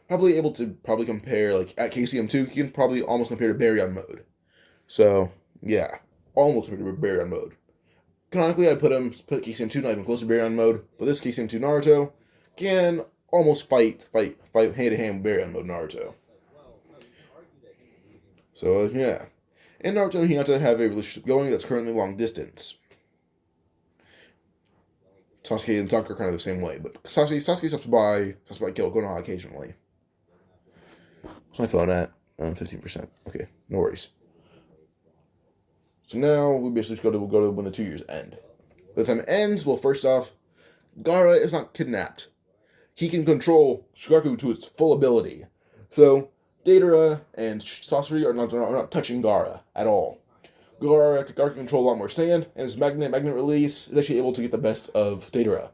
Probably able to compare, at KCM2, he can probably almost compare to Baryon mode. So, yeah, almost compared to Baryon mode. Canonically, I'd put KCM2 not even close to Baryon mode, but this KCM2 Naruto can almost fight hand-to-hand with Baryon mode Naruto. So, yeah. And Naruto and Hinata have a relationship going that's currently long distance. Sasuke and Sakura are kind of the same way, but Sasuke stops by Konoha occasionally. What's my phone at? 15%. Okay, no worries. So now we basically we'll go to when the 2 years end. By the time it ends, well, first off, Gaara is not kidnapped. He can control Shugaku to its full ability. So Deidara and Sasori are not touching Gaara at all. Gaara can control a lot more sand, and his magnet release is actually able to get the best of Deidara.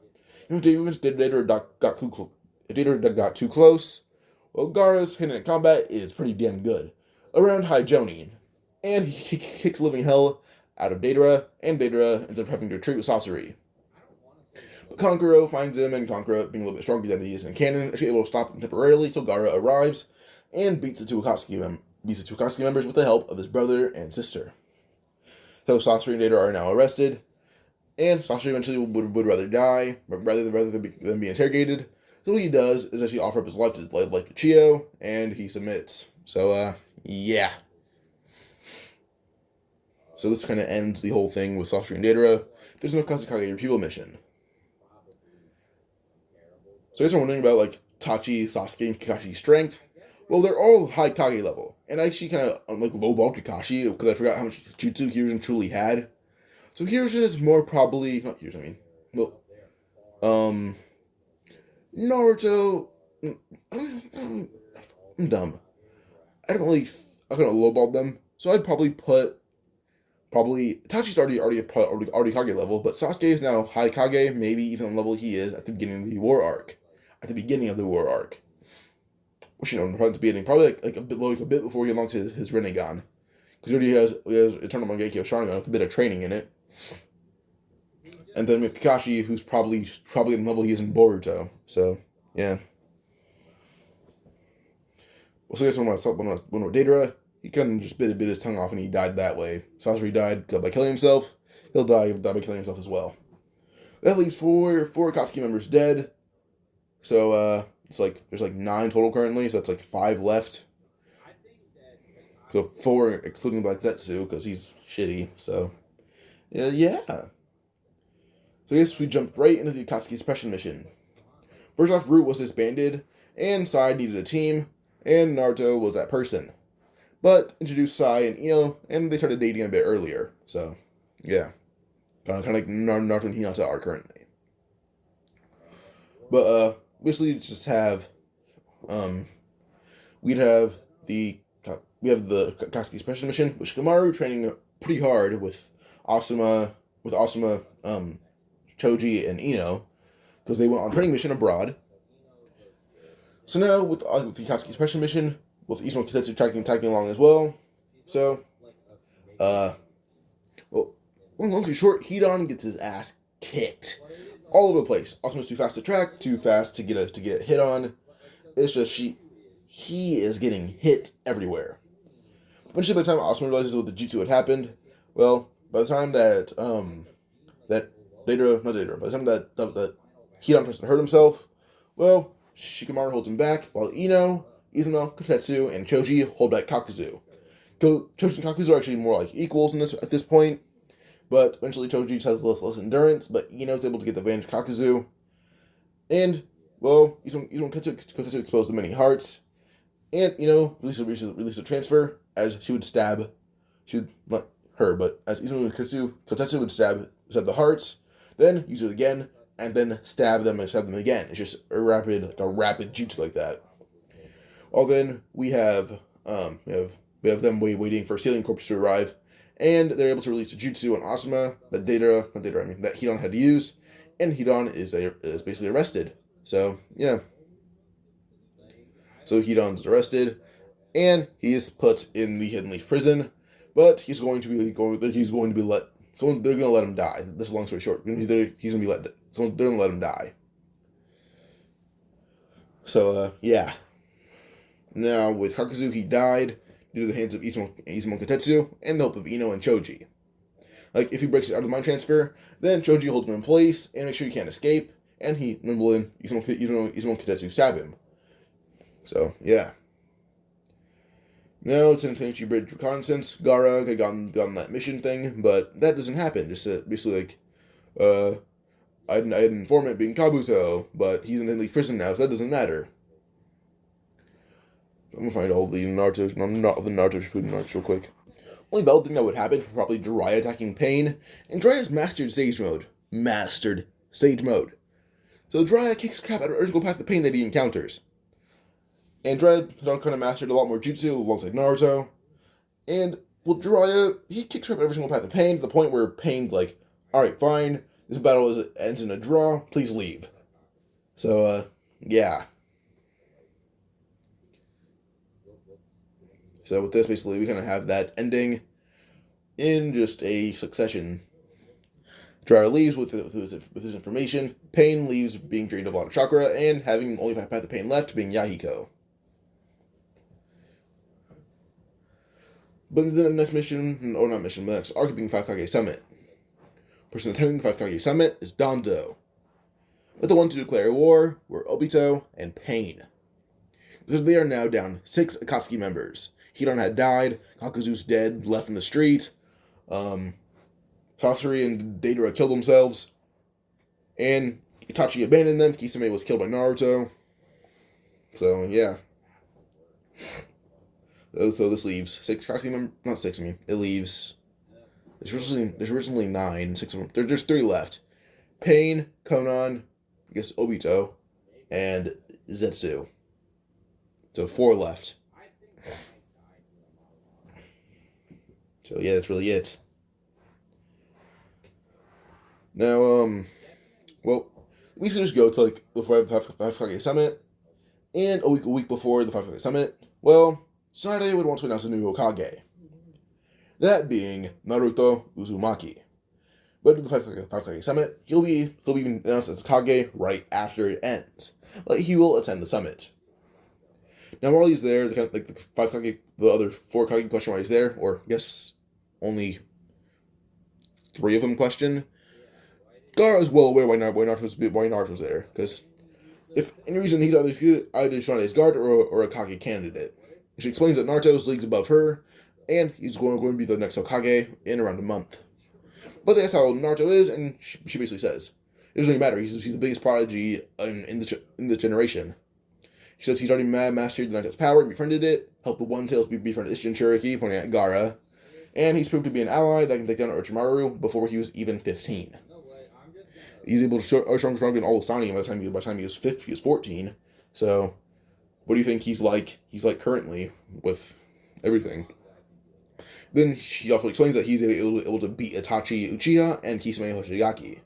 Even if Deidara got too close, well, Gaara's hand-to-hand combat is pretty damn good. Around High Jonin. And he kicks living hell out of Deidara, and Deidara ends up having to retreat with Sasori. But Kankuro finds him, and Kankuro, being a little bit stronger than he is in canon, is actually able to stop him temporarily till Gaara arrives, and beats the two Akatsuki members with the help of his brother and sister. So Sasori and Deidara are now arrested, And Sasha eventually would rather die rather than be interrogated. So what he does is actually offer up his life to Chio, and he submits. So yeah. So this kind of ends the whole thing with Sasha and Deidara. There's no Kasakage retrieval mission. So you guys are wondering about like Tachi, Sasuke, and Kakashi's strength. Well, they're all high Kage level, and I actually kind of like lowball Kakashi because I forgot how much Jutsu Hiruzen truly had. So Hiruzen is more probably not Hiruzen. I mean, well, um, Naruto. I'm dumb. I don't really. I kind of lowballed them, so I'd probably put Tachi's already Kage level, but Sasuke is now high Kage, maybe even the level he is at the beginning of the war arc. At the beginning of the war arc. Which, probably at the beginning, probably like a bit before he unlocks his Rinnegan. Because he already has Eternal Mangekyo Sharingan with a bit of training in it. And then we have Kakashi, who's probably in the level he is in Boruto. So, yeah. Well, so I guess when with Deidara, he kind of just bit his tongue off and he died that way. Sasori died by killing himself. He'll die by killing himself as well. That leaves four Akatsuki members dead. So, it's like there's like 9 total currently, so that's like 5 left. So 4 excluding Black Zetsu because he's shitty. So yeah. So I guess we jumped right into the Akatsuki suppression mission. First off, Root was disbanded, and Sai needed a team, and Naruto was that person. But introduced Sai and Ino, and they started dating a bit earlier. So yeah, kind of like Naruto and Hinata are currently. But basically just have we have the Akatsuki suppression mission with Shikamaru training pretty hard with Asuma, Choji, and Ino because they went on training mission abroad. So now with the Akatsuki suppression mission with Izumo Kitetsu tagging along as well. So well, long story short, Hidan gets his ass kicked all over the place. Asuma's too fast to track, too fast to get hit on. It's just he is getting hit everywhere. Eventually, by the time Asuma realizes what the jutsu had happened, well, by the time that by the time that Hidan tries to hurt himself, well, Shikamaru holds him back, while Ino, Izumo, Kotetsu, and Choji hold back Kakuzu. Choji and Kakuzu are actually more like equals at this point, but eventually Choji has less endurance, but Ino's able to get the advantage of Kakuzu, and well, Izumo Kotetsu exposed the many hearts, and release a transfer as she would not her, but as Izumo Kotetsu would stab the hearts, then use it again, and then stab them again. It's just a rapid jutsu like that. Well, then we have them waiting for Ceiling Corpus to arrive, and they're able to release a jutsu on Asuma that that Hidan had to use, and Hidan is basically arrested. So yeah. So Hidan's arrested, and he is put in the Hidden Leaf prison, but they're going to let him die. This is a long story short. They're going to let him die. So yeah. Now with Kakuzu, he died due to the hands of Izumo Kotetsu and the help of Ino and Choji. Like if he breaks out of the mind transfer, then Choji holds him in place and makes sure he can't escape, and Izumo Kotetsu stab him. So yeah. Now it's an Tenchi Bridge reconnaissance. Gaara had gotten that mission thing, but that doesn't happen. Just basically like, I had an informant being Kabuto, but he's in the prison now, so that doesn't matter. I'm gonna find all the Naruto Shippuden arcs real quick. Only valid thing that would happen for probably Jiraiya attacking Pain, and Jiraiya's mastered Sage Mode. So Jiraiya kicks crap out of every single path of Pain that he encounters. And Jiraiya kind of mastered a lot more jutsu alongside Naruto. And, well, Jiraiya, he kicks crap out of every single path of Pain to the point where Pain's like, alright, fine, this battle ends in a draw, please leave. So, yeah. So with this, basically, we kind of have that ending in just a succession. Jiraiya leaves with his information. Pain leaves being drained of a lot of chakra and having only path of Pain left being Yahiko. But then the next mission, or not mission, the next arc being 5 Kage Summit. Person attending the 5 Kage Summit is Danzo. But the one to declare war were Obito and Pain. Because they are now down 6 Akatsuki members. Hidan had died, Kakuzu's dead, left in the street, Sasori and Deidara killed themselves, and Itachi abandoned them. Kisame was killed by Naruto. So, yeah. So this leaves 6 Akatsuki members. Not 6, I mean. It leaves... There's originally 9. 6 of them. There's 3 left. Pain, Konan, I guess Obito, and Zetsu. So 4 left. So yeah, that's really it. Now, well, we should just go to like the 5 Kage Summit, and a week before the 5 Kage Summit, well, Tsunade would want to announce a new Hokage. That being Naruto Uzumaki. But at the 5 Kage Summit, he'll be announced as Kage right after it ends. Like, he will attend the summit. Now, while he's there, the other 4 Kage question why he's there, or I guess only 3 of them question. Gaara is well aware why Naruto's there, because if any reason he's either Tsunade's guard or a Kage candidate. She explains that Naruto's leagues above her, and he's going to be the next Hokage in around a month. But that's how Naruto is, and she basically says it doesn't really matter. He's the biggest prodigy in the generation. She says he's already mastered the Naruto's power and befriended it, helped the One Tails befriend this Jinchuriki, pointing at Gaara, and he's proved to be an ally that can take down Orochimaru before he was even 15. He's able to show stronger than all of Sani by the time he was 14. So, what do you think he's like? He's like currently with everything. Then she also explains that he's able to beat Itachi Uchiha and Kisame Hoshigaki,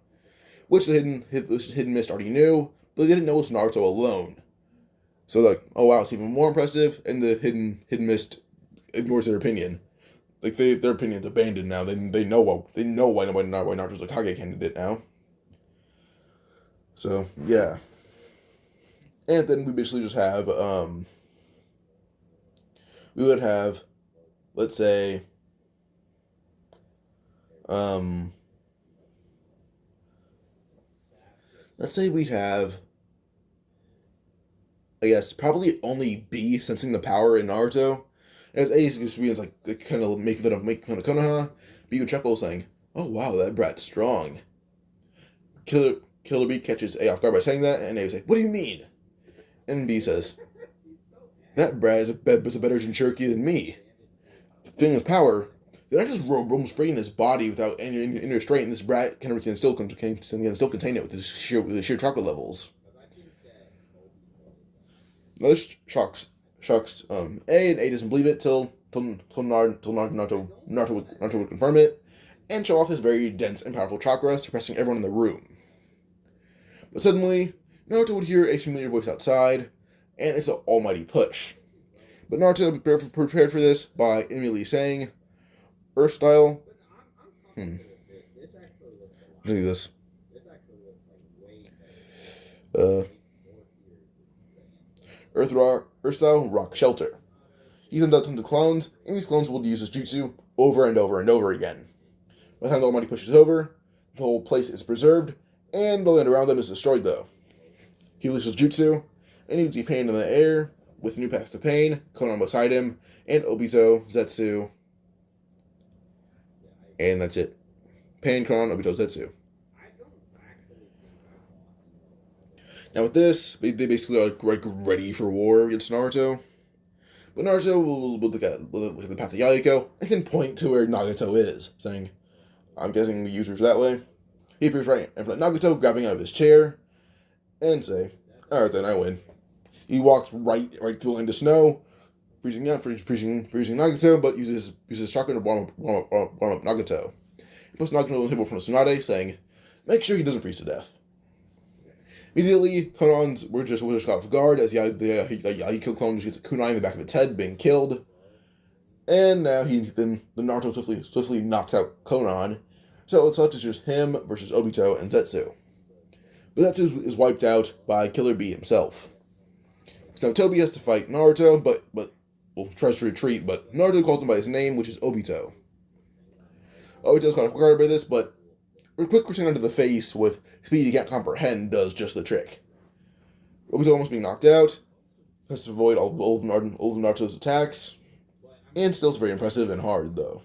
which the hidden mist already knew, but they didn't know it was Naruto alone. So like, oh wow, it's even more impressive, and the hidden mist ignores their opinion. Like their opinion's abandoned now. They know why Naruto's a Kage candidate now. So yeah, and then we basically just have we would have, let's say, we'd have, I guess, probably only B sensing the power in Naruto. As A's experience, like, kind of making fun of Konoha, B would chuckle saying, "Oh wow, that brat's strong." Killer B catches A off guard by saying that, and A would say, "What do you mean?" And B says, "That brat is a better Jinchuriki than me. Feeling his power, then I just roams free in his body without any restraint, and this brat can still contain it with his sheer chakra levels." Now this shocks A, and A doesn't believe it till Naruto would confirm it, and show off his very dense and powerful chakra, suppressing everyone in the room. But suddenly, Naruto would hear a familiar voice outside, and it's an almighty push. But Naruto prepared for this by immediately saying, Earth style. Look at this. Earth style rock shelter. He sends out tons of clones, and these clones will use his jutsu over and over and over again. By the time the Almighty pushes over, the whole place is preserved, and the land around them is destroyed though. He releases jutsu, and he can see Pain in the air, with new paths to Pain, Konan beside him, and Obito, Zetsu, and that's it. Pain, Konan, Obito, Zetsu. Now with this, they basically are like ready for war against Naruto. But Naruto will look at the path of Yayiko and can point to where Nagato is, saying, "I'm guessing the user's that way." He appears right in front of Nagato, grabbing out of his chair, and say, "Alright then, I win." He walks right through the land of snow, freezing Nagato, but uses chakra to warm up Nagato. He puts Nagato on the table in front of Tsunade, saying, "Make sure he doesn't freeze to death." Immediately, Konan's were just caught off guard as the Yayiko clone gets a kunai in the back of its head, being killed. And now the Naruto swiftly knocks out Konan, so it's left to just him versus Obito and Zetsu. But Zetsu is wiped out by Killer B himself. So Toby has to fight Naruto, but tries to retreat, but Naruto calls him by his name, which is Obito. Obito's caught off guard by this, but a quick return to the face with speed you can't comprehend does just the trick. Obito almost being knocked out, has to avoid all of Naruto's attacks, and still is very impressive and hard, though.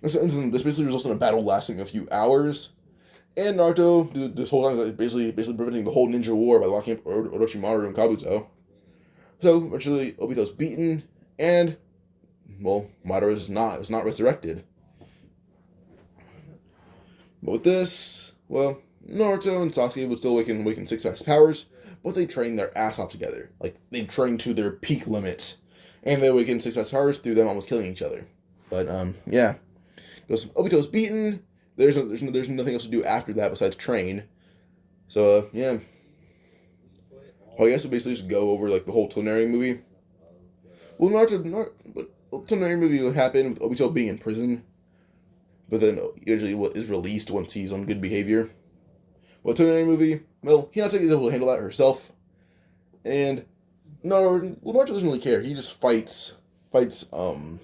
This basically results in a battle lasting a few hours, and Naruto, this whole time, is basically preventing the whole ninja war by locking up Orochimaru and Kabuto. So, eventually, Obito's beaten, and, well, Madara is not resurrected. But with this, well, Naruto and Sasuke would still awaken Six Pack's powers, but they train their ass off together. Like, they train to their peak limit. And they awaken Six Pack's powers through them almost killing each other. But, yeah. Obito's beaten. There's nothing else to do after that besides train. So, yeah. Well, I guess we'll basically just go over, like, the whole Tonari movie. Well, the Tonari movie would happen with Obito being in prison, but then usually is released once he's on good behavior. Well, Tonari movie, well, Hinata is able to handle that herself, and Naruto doesn't really care. He just fights Tonari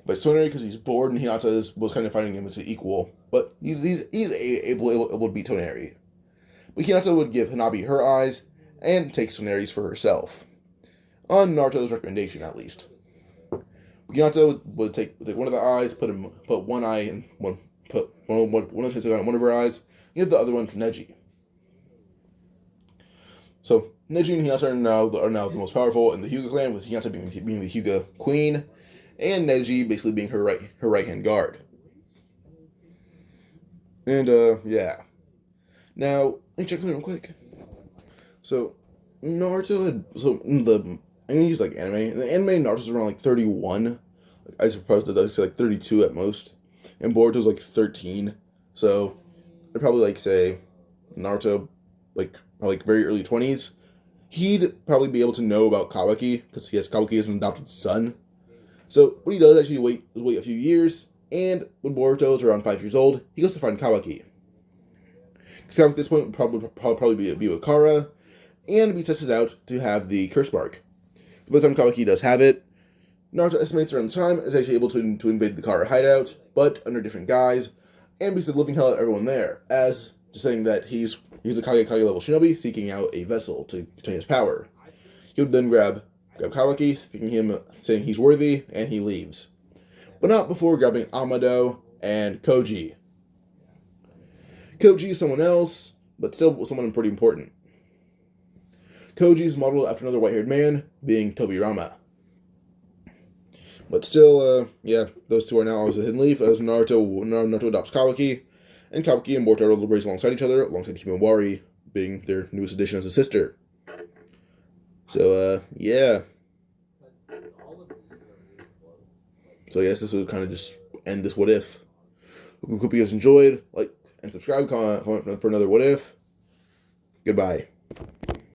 because he's bored, and Hinata was kind of fighting him as an equal, but he's able to beat Tonari. But Hinata would give Hanabi her eyes and take Tonari's for herself, on Naruto's recommendation at least. Hinata would take one of the eyes, put one eye in one of her eyes, and give the other one to Neji. So Neji and Hinata are now the most powerful in the Hyuga clan, with Hinata being the Hyuga queen, and Neji basically being her right hand guard. And yeah. Now let me check something real quick. So Naruto I'm gonna use like anime. In the anime, Naruto's around like 31. I suppose I'd say like 32 at most, and Boruto's like 13. So I'd probably like say Naruto like very early 20s. He'd probably be able to know about Kawaki because Kawaki is an adopted son. So what he does is actually wait a few years, and when Boruto is around 5 years old, he goes to find Kawaki. Kawaki at this point would probably be with Kara, and be tested out to have the curse mark. By the time Kawaki does have it, Naruto estimates around the time is actually able to invade the Kara hideout, but under different guise, and beats the living hell out of everyone there, as just saying that he's a Kage level shinobi seeking out a vessel to contain his power. He would then grab Kawaki, saying he's worthy, and he leaves. But not before grabbing Amado and Koji. Koji is someone else, but still someone pretty important. Koji is modeled after another white-haired man, being Tobirama. But still, yeah, those two are now always a hidden leaf, as Naruto adopts Kawaki, and Kawaki and Boruto will raise alongside each other, alongside Himawari being their newest addition as a sister. So, yeah. So, yes, this would kind of just end this What If. Hope you guys enjoyed. Like and subscribe, comment for another What If. Goodbye.